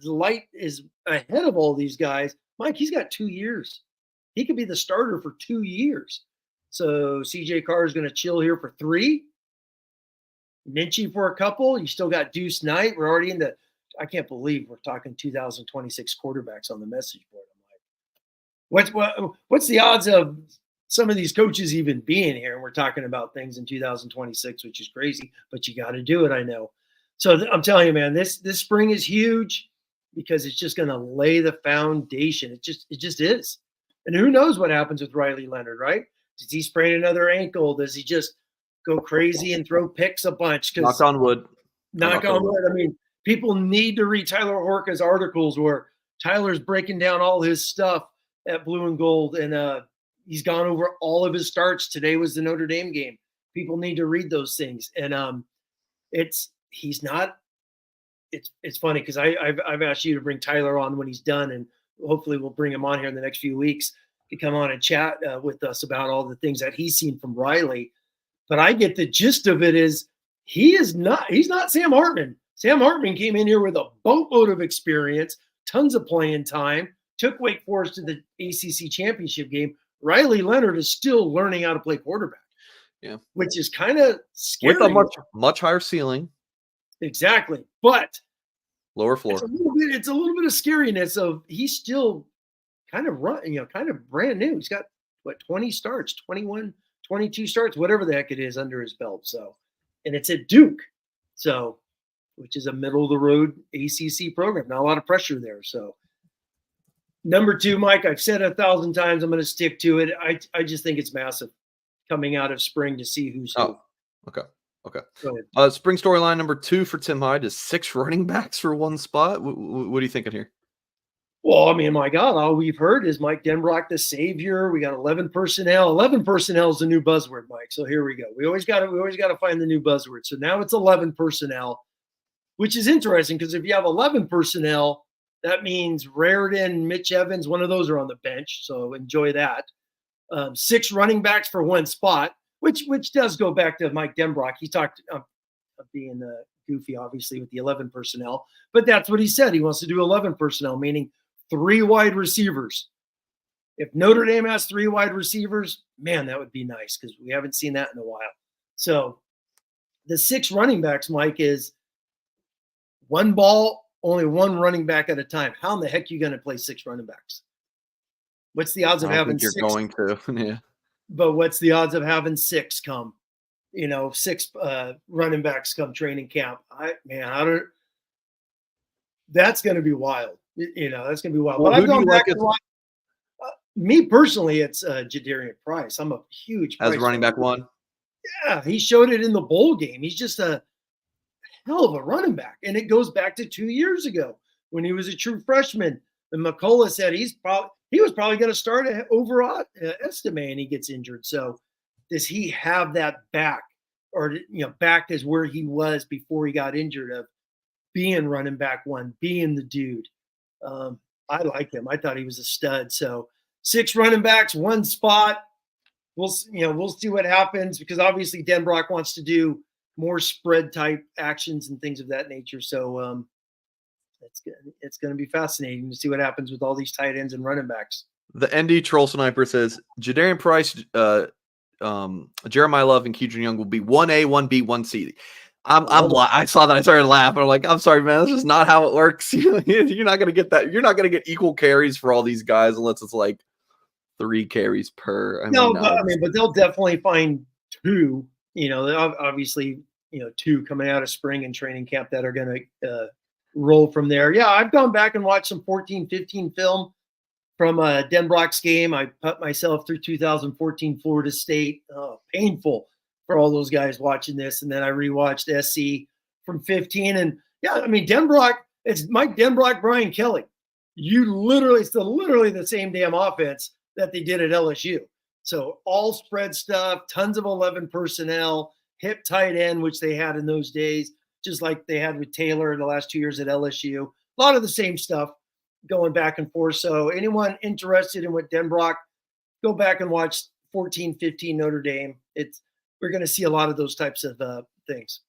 ahead of all these guys, Mike, he's got 2 years. He could be the starter for 2 years. So CJ Carr is going to chill here for 3. Minchie for a couple. You still got Deuce Knight. We're already into, I can't believe we're talking 2026 quarterbacks on the message board. I'm like, what's the odds of some of these coaches even being here? And we're talking about things in 2026, which is crazy, but you got to do it. I know. So I'm telling you, man, this spring is huge because it's just going to lay the foundation. It just is. And who knows what happens with Riley Leonard, right? Does he sprain another ankle? Does he just go crazy and throw picks a bunch? Knock on wood. Knock on wood. I mean, people need to read Tyler Horka's articles where Tyler's breaking down all his stuff at Blue and Gold, and he's gone over all of his starts. Today was the Notre Dame game. People need to read those things, and it's funny because I've asked you to bring Tyler on when he's done, and hopefully we'll bring him on here in the next few weeks to come on and chat with us about all the things that he's seen from Riley. But I get the gist of it is he's not Sam Hartman. Sam Hartman came in here with a boatload of experience, tons of playing time, took Wake Forest to the ACC championship game. Riley Leonard is still learning how to play quarterback. Yeah. Which is kind of scary. With a much higher ceiling. Exactly. But lower floor. It's a little bit of scariness of he's still kind of kind of brand new. He's got 20 starts, 21, 22 starts, whatever the heck it is under his belt. So, and it's at Duke. So, which is a middle of the road ACC program. Not a lot of pressure there. So, number 2, Mike, I've said it 1,000 times. I'm going to stick to it. I just think it's massive coming out of spring to see who's who. Okay. Spring storyline number 2 for Tim Hyde is 6 running backs for 1 spot. What are you thinking here? Well, I mean, my God, all we've heard is Mike Denbrock, the savior. We got 11 personnel. 11 personnel is the new buzzword, Mike. So here we go. We always got to find the new buzzword. So now it's 11 personnel, which is interesting because if you have 11 personnel, that means Raritan, Mitch Evans, one of those are on the bench. So enjoy that. 6 running backs for 1 spot, which does go back to Mike Denbrock. He talked of being goofy, obviously, with the 11 personnel, but that's what he said. He wants to do 11 personnel, meaning 3 wide receivers. If Notre Dame has 3 wide receivers, man, that would be nice because we haven't seen that in a while. So the 6 running backs, Mike, is 1 ball, only 1 running back at a time. How in the heck are you going to play 6 running backs? What's the odds of having 6? You're going to, yeah. But what's the odds of having 6 come? 6 running backs come training camp. That's going to be wild. That's going to be wild. Well, but I've gone back to watch. Me personally, it's Jadarian Price. I'm a huge as running back 1. Yeah, he showed it in the bowl game. He's just a hell of a running back, and it goes back to 2 years ago when he was a true freshman. And McCullough said he was probably going to start over Estime, and he gets injured. So does he have that back, or back as where he was before he got injured of being running back 1, being the dude? I like him. I thought he was a stud. So 6 running backs, 1 spot. We'll see what happens because obviously Denbrock wants to do more spread type actions and things of that nature. So it's going to be fascinating to see what happens with all these tight ends and running backs. The ND Troll Sniper says Jadarian Price, Jeremiah Love, and Keidron Young will be 1A, 1B, 1C. I saw that. I started laughing. I'm like, I'm sorry, man. That's just not how it works. You're not gonna get that. You're not gonna get equal carries for all these guys unless it's like 3 carries per. I mean, No, no. but they'll definitely find 2, obviously, 2 coming out of spring and training camp that are gonna, roll from there. Yeah, I've gone back and watched some 14-15 film from a Denbrock's game. I put myself through 2014 Florida State. Oh, painful for all those guys watching this. And then I rewatched SC from 15. And yeah, I mean, Denbrock, it's Mike Denbrock, Brian Kelly. It's literally the same damn offense that they did at LSU. So all spread stuff, tons of 11 personnel, hip tight end, which they had in those days, just like they had with Taylor in the last 2 years at LSU. A lot of the same stuff going back and forth. So anyone interested in what Denbrock, go back and watch 14-15 Notre Dame. We're going to see a lot of those types of things.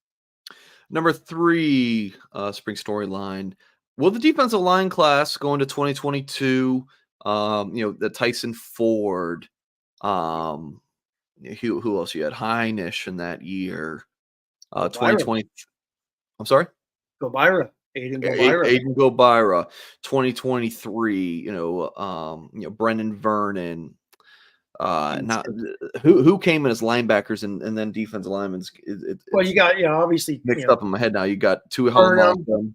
Number 3 spring storyline. Will the defensive line class go into 2022? The Tyson Ford. Who else you had? Heinisch in that year. 2020. I'm sorry? Gobira. Aiden Gobira. 2023. Brendan Vernon. Not who came in as linebackers and then defensive linemen. Well, you got obviously mixed up in my head now. You got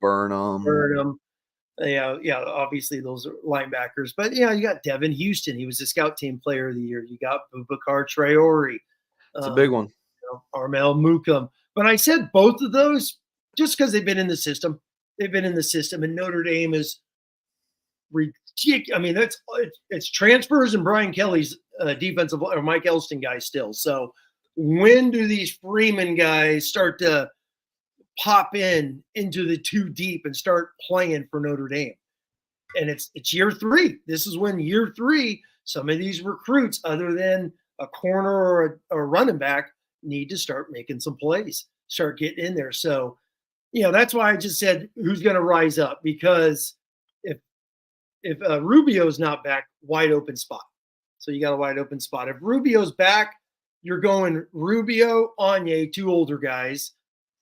Burnham. Yeah, obviously those are linebackers. But you got Devin Houston. He was the scout team player of the year. You got Boubacar Traore. It's a big one. Armel Mukum. But I said both of those just because they've been in the system. They've been in the system, and Notre Dame is ridiculous. I mean, it's transfers and Brian Kelly's defensive or Mike Elston guys still. So when do these Freeman guys start to pop into the 2 deep and start playing for Notre Dame? And it's year 3. This is when year 3, some of these recruits, other than a corner or a running back, need to start making some plays, start getting in there. So, that's why I just said who's going to rise up, because if Rubio's not back, wide open spot. So you got a wide open spot. If Rubio's back, you're going Rubio, Anye, 2 older guys.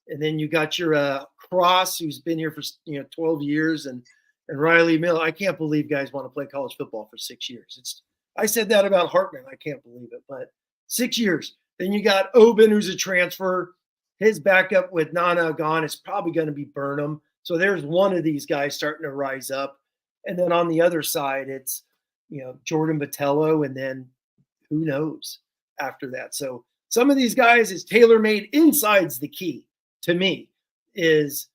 And then you got your Cross, who's been here for 12 years, and Riley Miller. I can't believe guys want to play college football for 6 years. I said that about Hartman. I can't believe it, but 6 years. Then you got Oben, who's a transfer. His backup with Nana gone is probably going to be Burnham. So there's one of these guys starting to rise up. And then on the other side, it's Jordan Botello, and then who knows after that. So some of these guys is tailor-made. Inside's the key to me, is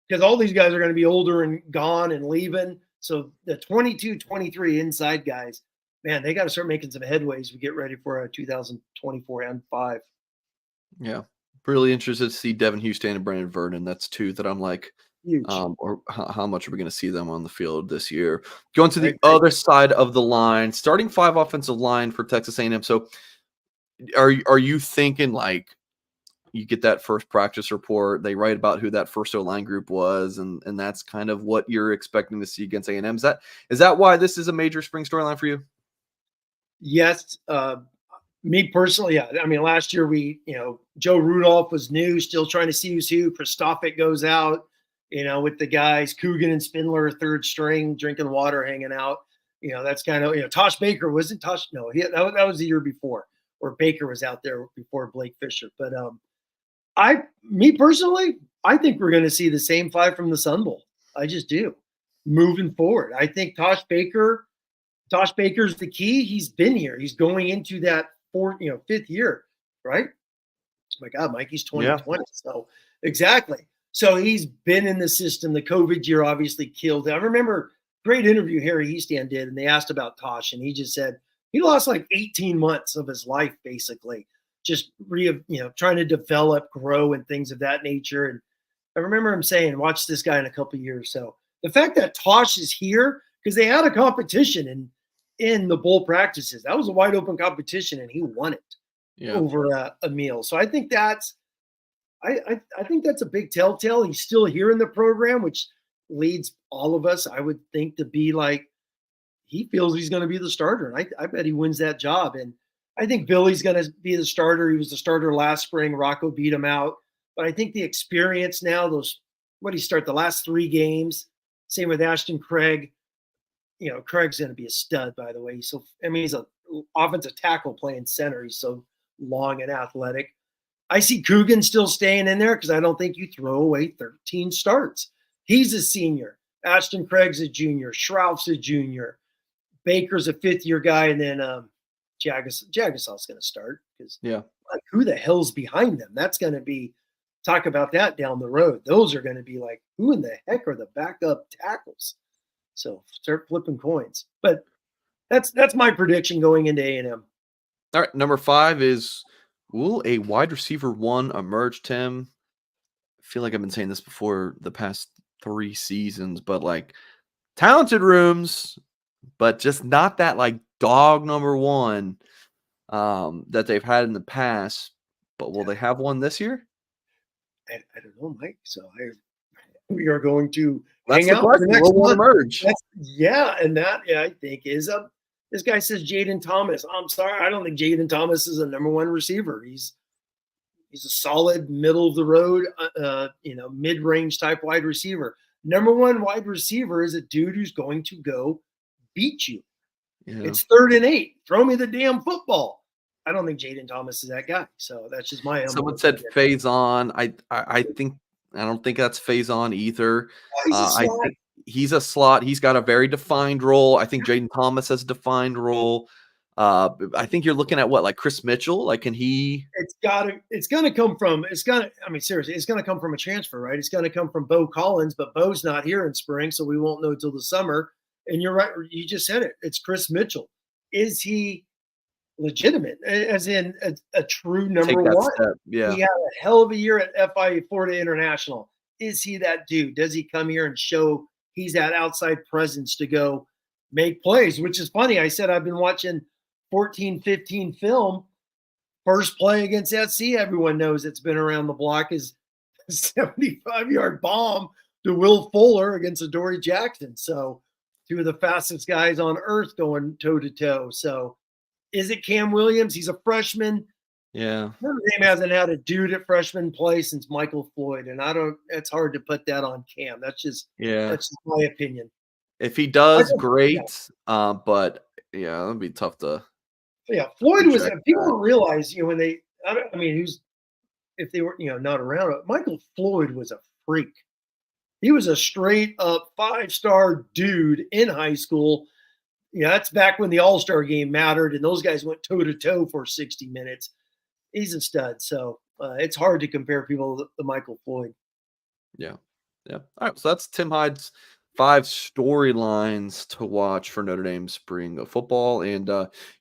because all these guys are going to be older and gone and leaving. So the 22, 23 inside guys, man, they got to start making some headways as we get ready for 2024 and 5. Yeah. Really interested to see Devin Houston and Brandon Vernon. That's 2 that I'm like, huge. Or how much are we going to see them on the field this year? Going to the other side of the line, starting 5 offensive line for Texas A&M. So are you thinking like you get that first practice report, they write about who that first O-line group was, and that's kind of what you're expecting to see against A&M? Is that why this is a major spring storyline for you? Yes. Me personally, yeah. I mean, last year Joe Rudolph was new, still trying to see who's who. Christophic goes out, with the guys, Coogan and Spindler, 3rd string, drinking water, hanging out. That's kind of, Tosh Baker wasn't Tosh. No, that was the year before, or Baker was out there before Blake Fisher. But me personally, I think we're going to see the same 5 from the Sun Bowl. I just do. Moving forward, I think Tosh Baker's the key. He's been here. He's going into that 5th year, right? Oh my God, Mikey's 2020. Yeah. So exactly. So he's been in the system. The COVID year obviously killed it. I remember great interview Harry Easton did, and they asked about Tosh, and he just said he lost like 18 months of his life, basically, just trying to develop, grow, and things of that nature. And I remember him saying, watch this guy in a couple of years. So the fact that Tosh is here, because they had a competition in the bowl practices, that was a wide open competition, and he won it over a meal. So I think that's a big telltale. He's still here in the program, which leads all of us, I would think, to be like, he feels he's going to be the starter. And I bet he wins that job. And I think Billy's going to be the starter. He was the starter last spring. Rocco beat him out. But I think the experience now, what do you start the last 3 games? Same with Ashton Craig. Craig's going to be a stud, by the way. He's an offensive tackle playing center. He's so long and athletic. I see Coogan still staying in there because I don't think you throw away 13 starts. He's a senior. Ashton Craig's a junior. Schrauf's a junior. Baker's a fifth-year guy, and then Jagasaw's going to start because who the hell's behind them? That's going to be talk about that down the road. Those are going to be like, who in the heck are the backup tackles? So start flipping coins. But that's my prediction going into A&M. All right, number 5 is, will a wide receiver 1 emerge, Tim? I feel like I've been saying this before the past 3 seasons, but like talented rooms, but just not that like dog number 1 that they've had in the past. But will they have one this year? I don't know, Mike. So we are going to That's hang the out question. the next Will one emerge? And that I think is this guy says Jaden Thomas. I'm sorry, I don't think Jaden Thomas is a number 1 receiver. He's a solid middle of the road, mid-range type wide receiver. Number 1 wide receiver is a dude who's going to go beat you. Yeah. It's 3rd and 8. Throw me the damn football. I don't think Jaden Thomas is that guy. So that's just my. Someone said Faison. I don't think that's Faison either. I think he's a slot. He's got a very defined role. I think Jaden Thomas has a defined role. I think you're looking at what, like Chris Mitchell? Like, can he? It's gonna come from. Seriously, it's gonna come from a transfer, right? It's gonna come from Bo Collins, but Bo's not here in spring, so we won't know till the summer. And you're right. You just said it. It's Chris Mitchell. Is he legitimate, as in a true number 1? Step. Yeah. He had a hell of a year at FIU Florida International. Is he that dude? Does he come here and show he's that outside presence to go make plays? Which is funny. I said I've been watching 14-15 film. First play against SC, everyone knows it's been around the block, is a 75-yard bomb to Will Fuller against Adoree Jackson. So 2 of the fastest guys on earth going toe-to-toe. So is it Cam Williams? He's a freshman. Yeah. Notre Dame hasn't had a dude at freshman play since Michael Floyd, and it's hard to put that on Cam. That's just my opinion. If he does, great. But yeah, that'd be tough to. Yeah, Floyd was. People don't realize, when they. If they were, not around. Michael Floyd was a freak. He was a straight up 5-star dude in high school. That's back when the All-Star game mattered, and those guys went toe-to-toe for 60 minutes. He's a stud. So it's hard to compare people to Michael Floyd. Yeah. All right. So that's Tim Hyde's 5 storylines to watch for Notre Dame spring football. And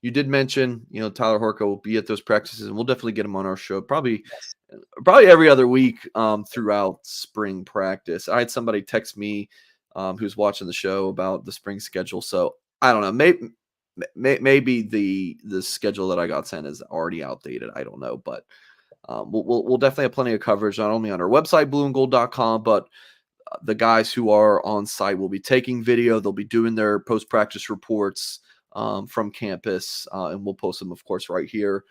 you did mention, Tyler Horka will be at those practices, and we'll definitely get him on our show probably every other week throughout spring practice. I had somebody text me who's watching the show about the spring schedule. So I don't know. Maybe the schedule that I got sent is already outdated. I don't know, but we'll definitely have plenty of coverage, not only on our website, blueandgold.com, but the guys who are on site will be taking video. They'll be doing their post-practice reports from campus, and we'll post them, of course, right here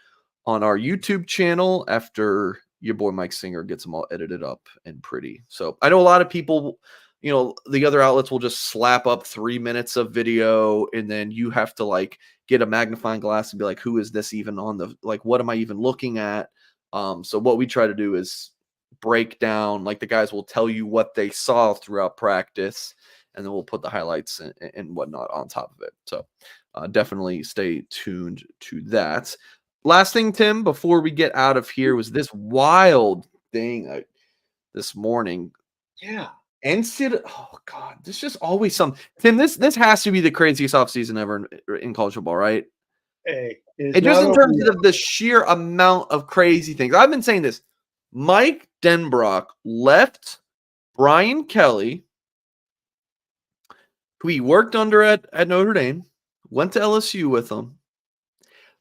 on our YouTube channel after your boy Mike Singer gets them all edited up and pretty. So I know a lot of people, the other outlets will just slap up 3 minutes of video, and then you have to get a magnifying glass and be like, who is this even on what am I even looking at? So what we try to do is break down, the guys will tell you what they saw throughout practice, and then we'll put the highlights and whatnot on top of it. So definitely stay tuned to that. Last thing, Tim, before we get out of here, was this wild thing this morning. Yeah. Oh God, there's just always something. Tim, this has to be the craziest offseason ever in college football, right? Hey, and just in terms of the sheer amount of crazy things. I've been saying this. Mike Denbrock left Brian Kelly, who he worked under at Notre Dame, went to LSU with him,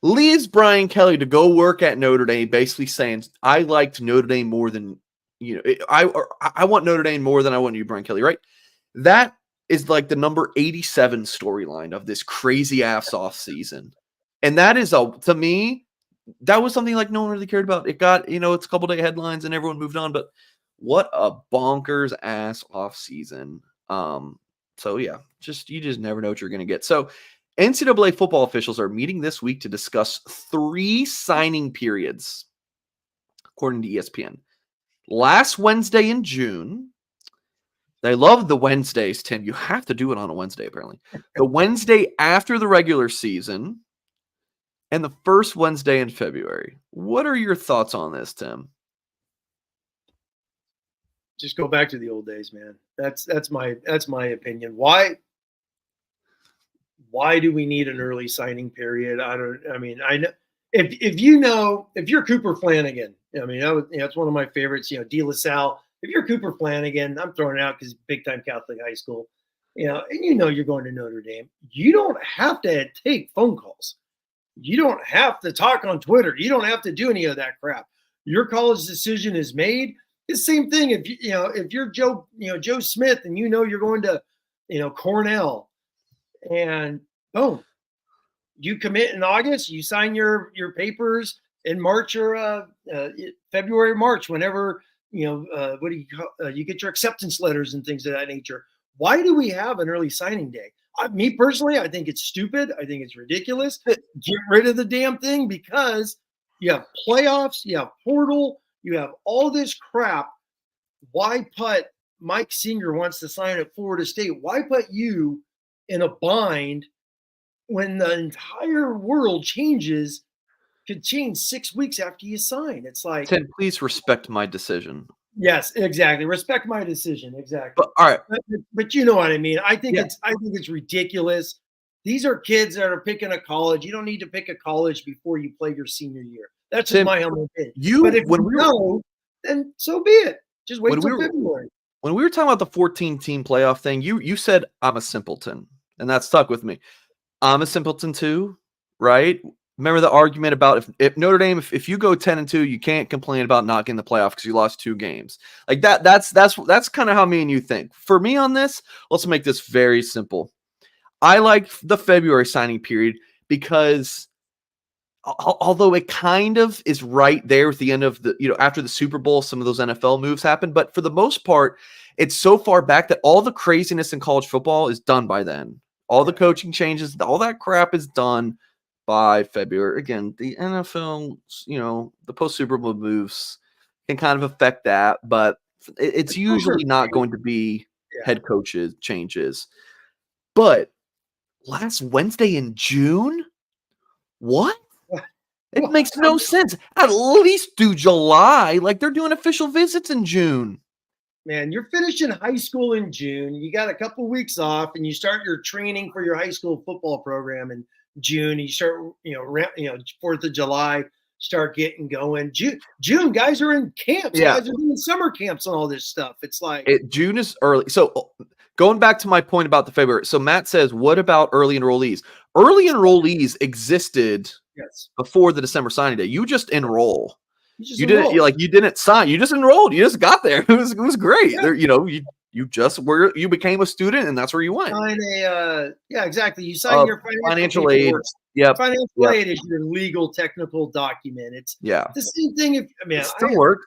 leaves Brian Kelly to go work at Notre Dame, basically saying, I liked Notre Dame more than, I want Notre Dame more than I want you, Brian Kelly, right? That is the number 87 storyline of this crazy ass off season. And that is, to me, that was something like no one really cared about. It got, it's a couple day headlines and everyone moved on, but what a bonkers ass off season. So yeah, you just never know what you're going to get. So NCAA football officials are meeting this week to discuss 3 signing periods, according to ESPN. Last Wednesday in June, they love the Wednesdays, Tim. You have to do it on a Wednesday, apparently. The Wednesday after the regular season and the first Wednesday in February. What are your thoughts on this, Tim? Just go back to the old days, man. That's my opinion. Why do we need an early signing period? I know if you're Cooper Flanagan, that's one of my favorites, De La Salle. If you're Cooper Flanagan, I'm throwing it out because big time Catholic high school, and you're going to Notre Dame. You don't have to take phone calls. You don't have to talk on Twitter. You don't have to do any of that crap. Your college decision is made. It's the same thing if you're Joe Smith and you're going to Cornell, and boom, you commit in August, you sign your papers in March or February, March, whenever you get your acceptance letters and things of that nature. Why do we have an early signing day? Me personally, I think it's stupid. I think it's ridiculous. Get rid of the damn thing, because you have playoffs, you have portal, you have all this crap. Why put Mike Senior wants to sign at Florida State? Why put you in a bind when the entire world could change 6 weeks after you sign? It's like, Tim, please respect my decision. Yes, exactly. Respect my decision. Exactly. But, all right. But you know what I mean? I think it's ridiculous. These are kids that are picking a college. You don't need to pick a college before you play your senior year. That's just my humble opinion. But if then so be it. Just wait till February. When we were talking about the 14-team playoff thing, you said I'm a simpleton, and that stuck with me. I'm a simpleton too, right? Remember the argument about if Notre Dame, if you go 10-2, you can't complain about not getting the playoff because you lost 2 games. Like that. That's kind of how me and you think. For me on this, let's make this very simple. I like the February signing period because although it kind of is right there at the end of after the Super Bowl, some of those NFL moves happen, but for the most part, it's so far back that all the craziness in college football is done by then. All the coaching changes, all that crap is done by February. Again, the NFL, the post-Super Bowl moves can kind of affect that, but it's usually not going to be head coaches changes. But last Wednesday in June? What? It makes no sense. At least do July. Like, they're doing official visits in June. Man, you're finishing high school in June. You got a couple weeks off, and you start your training for your high school football program in June. You start, 4th of July, start getting going. June, guys are in camps. Yeah. Guys are doing summer camps and all this stuff. It's like June is early. So going back to my point about the February. So Matt says, what about early enrollees? Early enrollees existed before the December signing day. You just enroll. You didn't sign. You just enrolled. You just got there. It was great. Yeah. There, you became a student, and that's where you went. Exactly. You sign your financial aid. Yeah, financial aid is your legal technical document. It's the same thing. It still works.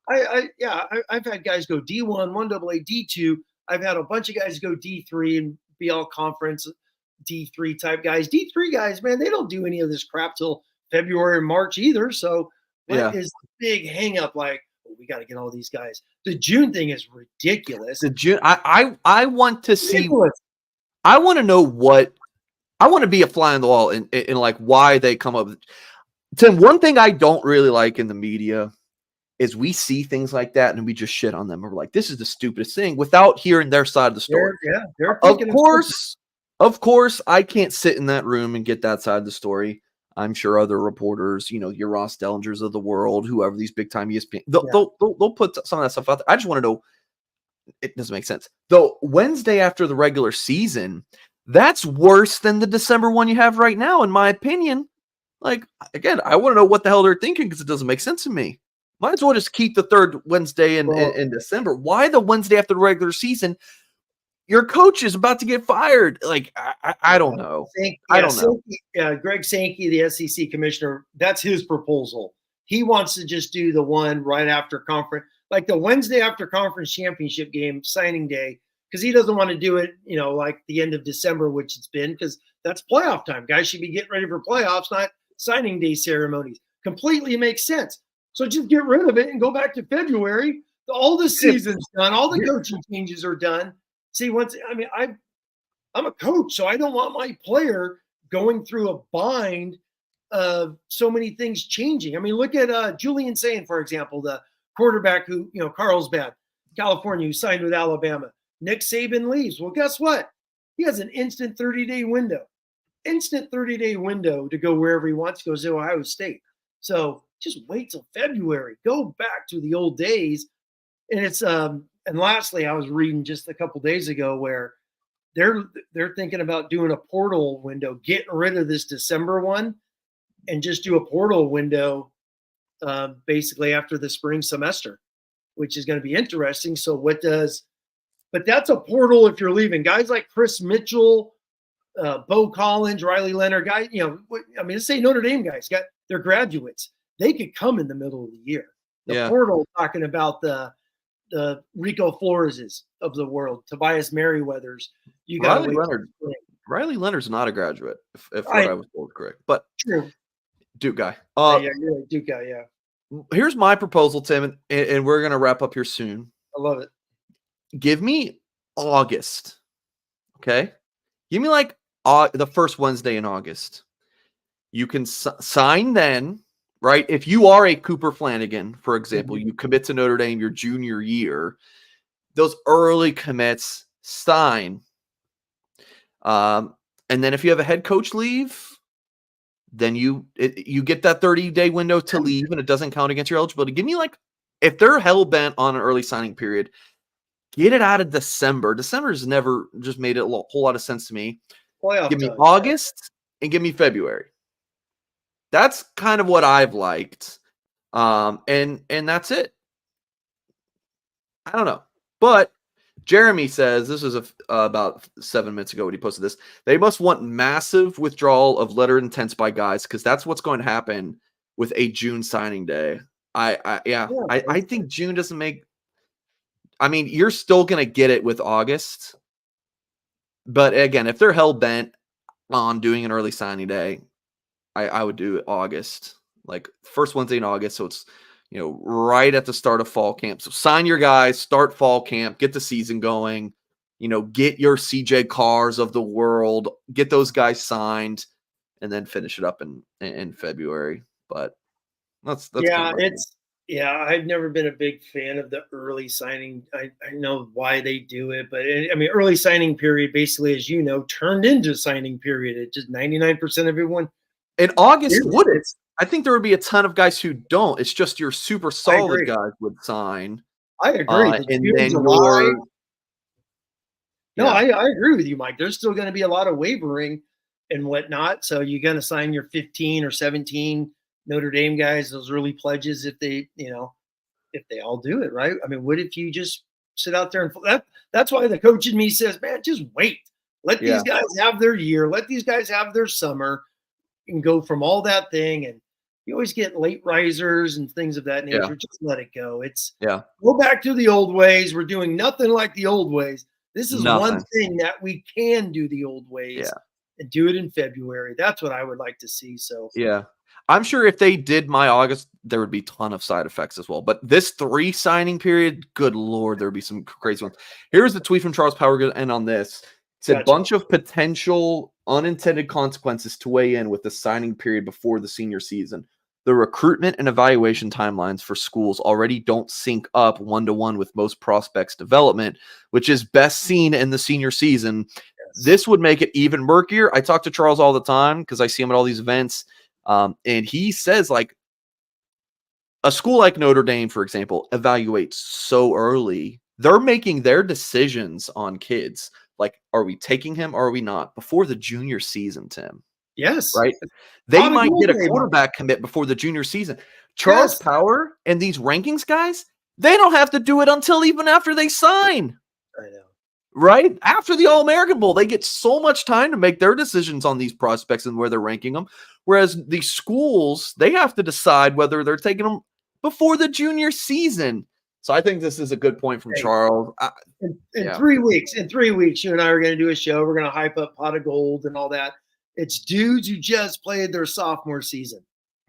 I've had guys go D1, 1AA, D2. I've had a bunch of guys go D3 and be all conference D3 type guys. D3 guys, man, they don't do any of this crap till February or March either. So what is the big hang up? Like, we got to get all these guys. The June thing is ridiculous. The June, I want to see. I want to know what. I want to be a fly on the wall in like why they come up with. Tim, one thing I don't really like in the media is we see things like that and we just shit on them. We're like, this is the stupidest thing without hearing their side of the story. Of course, I can't sit in that room and get that side of the story. I'm sure other reporters, your Ross Dellingers of the world, whoever these big time ESPN, they'll put some of that stuff out there. I just want to know. It doesn't make sense. Though Wednesday after the regular season, that's worse than the December one you have right now, in my opinion. Like, again, I want to know what the hell they're thinking because it doesn't make sense to me. Might as well just keep the third Wednesday in December. Why the Wednesday after the regular season? your coach is about to get fired. Like, I don't know. I don't know. Greg Sankey, the SEC commissioner, that's his proposal. He wants to just do the one right after conference, like the Wednesday after conference championship game signing day, because he doesn't want to do it, like the end of December, which it's been, because that's playoff time. Guys should be getting ready for playoffs, not signing day ceremonies. Completely makes sense. So just get rid of it and go back to February. All the season's done. All the coaching changes are done. See, I'm a coach, so I don't want my player going through a bind of so many things changing. I mean, look at Julian Sayin, for example, the quarterback who, Carlsbad, California, who signed with Alabama. Nick Saban leaves. Well, guess what? He has an instant 30-day window. Instant 30-day window to go wherever he wants. He goes to Ohio State. So just wait till February. Go back to the old days. And it's and lastly, I was reading just a couple days ago where they're thinking about doing a portal window, getting rid of this December one, and just do a portal window basically after the spring semester, which is going to be interesting. So but that's a portal if you're leaving. Guys like Chris Mitchell, Bo Collins, Riley Leonard, let's say Notre Dame guys, they're graduates. They could come in the middle of the year. The portal, talking about the Rico Floreses of the world, Tobias Merriweathers. You got Riley Leonard's not a graduate, if what I was told correct. But true. Duke guy. You're a Duke guy, yeah. Here's my proposal, Tim, and we're going to wrap up here soon. I love it. Give me August, okay? Give me like the first Wednesday in August. You can sign then, right? If you are a Cooper Flanagan, for example, you commit to Notre Dame your junior year, those early commits sign. And then if you have a head coach leave, then you get that 30-day window to leave, and it doesn't count against your eligibility. Give me if they're hell-bent on an early signing period, get it out of December. December's never just made a whole lot of sense to me. Give me August and give me February. That's kind of what I've liked. And that's it. I don't know. But Jeremy says, this was about 7 minutes ago when he posted this, they must want massive withdrawal of letter intents by guys, because that's what's going to happen with a June signing day. I think June doesn't make – I mean, you're still going to get it with August. But, again, if they're hell-bent on doing an early signing day, I would do August, like first Wednesday in August. So it's, right at the start of fall camp. So sign your guys, start fall camp, get the season going, get your CJ Carrs of the world, get those guys signed, and then finish it up in February. But that's I've never been a big fan of the early signing. I know why they do it, but early signing period basically, as you know, turned into signing period. It just 99% of everyone. In August, would it? I think there would be a ton of guys who don't. It's just your super solid guys would sign. I agree. And then I agree with you, Mike. There's still going to be a lot of wavering and whatnot. So you're going to sign your 15 or 17 Notre Dame guys, those early pledges, if they all do it, right? I mean, what if you just sit out there and that's why the coach in me says, man, just wait. Let these guys have their year. Let these guys have their summer. And go from all that thing, and you always get late risers and things of that nature. Yeah. Just let it go. Go back to the old ways. We're doing nothing like the old ways. This is one thing that we can do the old ways and do it in February. That's what I would like to see. So I'm sure if they did my August, there would be a ton of side effects as well. But this 3 signing period, good Lord, there would be some crazy ones. Here's the tweet from Charles Power. We're going to end on this. It's a bunch of potential unintended consequences to weigh in with the signing period before the senior season. The recruitment and evaluation timelines for schools already don't sync up one-to-one with most prospects' development, which is best seen in the senior season. Yes. This would make it even murkier. I talk to Charles all the time because I see him at all these events, and he says, a school like Notre Dame, for example, evaluates so early. They're making their decisions on kids. Are we taking him or are we not? Before the junior season, Tim. Yes. Right? They might get a quarterback commit before the junior season. Charles Power and these rankings guys, they don't have to do it until even after they sign. I know. right after the All-American Bowl. They get so much time to make their decisions on these prospects and where they're ranking them. Whereas the schools, they have to decide whether they're taking them before the junior season. So I think this is a good point from Hey, Charles. in 3 weeks, you and I are going to do a show. We're going to hype up Pot of Gold and all that. It's dudes who just played their sophomore season.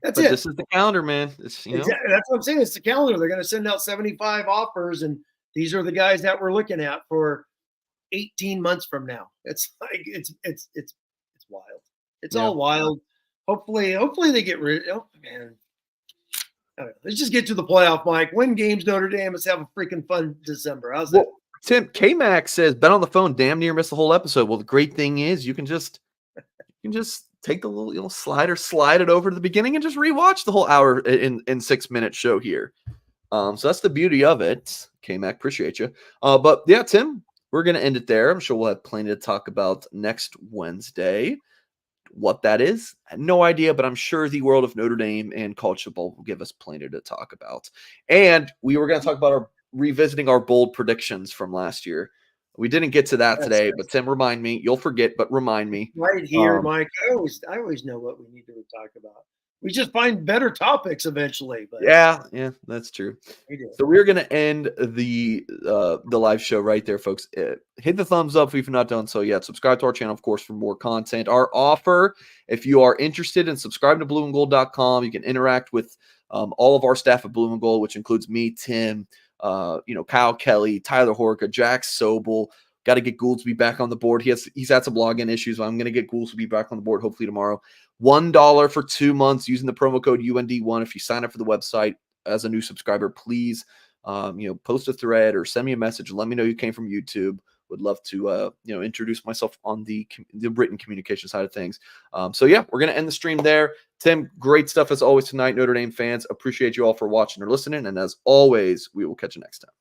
That's it. This is the calendar, man. Exactly. That's what I'm saying. It's the calendar. They're going to send out 75 offers, and these are the guys that we're looking at for 18 months from now. It's like it's wild. It's all wild. Hopefully they get rid. Oh man, let's just get to the playoff, Mike. Win games, Notre Dame. Let's have a freaking fun December. How's that? Tim K-Mac says, "Bet on the phone. Damn near missed the whole episode." Well, the great thing is you can just take the little slider, slide it over to the beginning, and just rewatch the whole hour in 6-minute show here. So that's the beauty of it. K-Mac, appreciate you. But yeah, Tim, we're gonna end it there. I'm sure we'll have plenty to talk about next Wednesday. What that is, I have no idea, but I'm sure the world of Notre Dame and college football will give us plenty to talk about. And we were going to talk about revisiting our bold predictions from last year. We didn't get to that today, but Tim, remind me. You'll forget, but remind me. Right here, Mike. I always know what we need to talk about. We just find better topics eventually. But yeah, that's true. So we're going to end the live show right there, folks. Hit the thumbs up if you've not done so yet. Subscribe to our channel, of course, for more content. Our offer, if you are interested in subscribing to blueandgold.com, you can interact with all of our staff at Blue and Gold, which includes me, Tim, Kyle Kelly, Tyler Horka, Jack Sobel. Got to get Gouldsby back on the board. He's had some login issues. So I'm going to get Gouldsby back on the board hopefully tomorrow. $1 for 2 months using the promo code UND1. If you sign up for the website as a new subscriber, please, post a thread or send me a message. Let me know you came from YouTube. Would love to, introduce myself on the written communication side of things. So yeah, we're going to end the stream there. Tim, great stuff as always tonight, Notre Dame fans. Appreciate you all for watching or listening. And as always, we will catch you next time.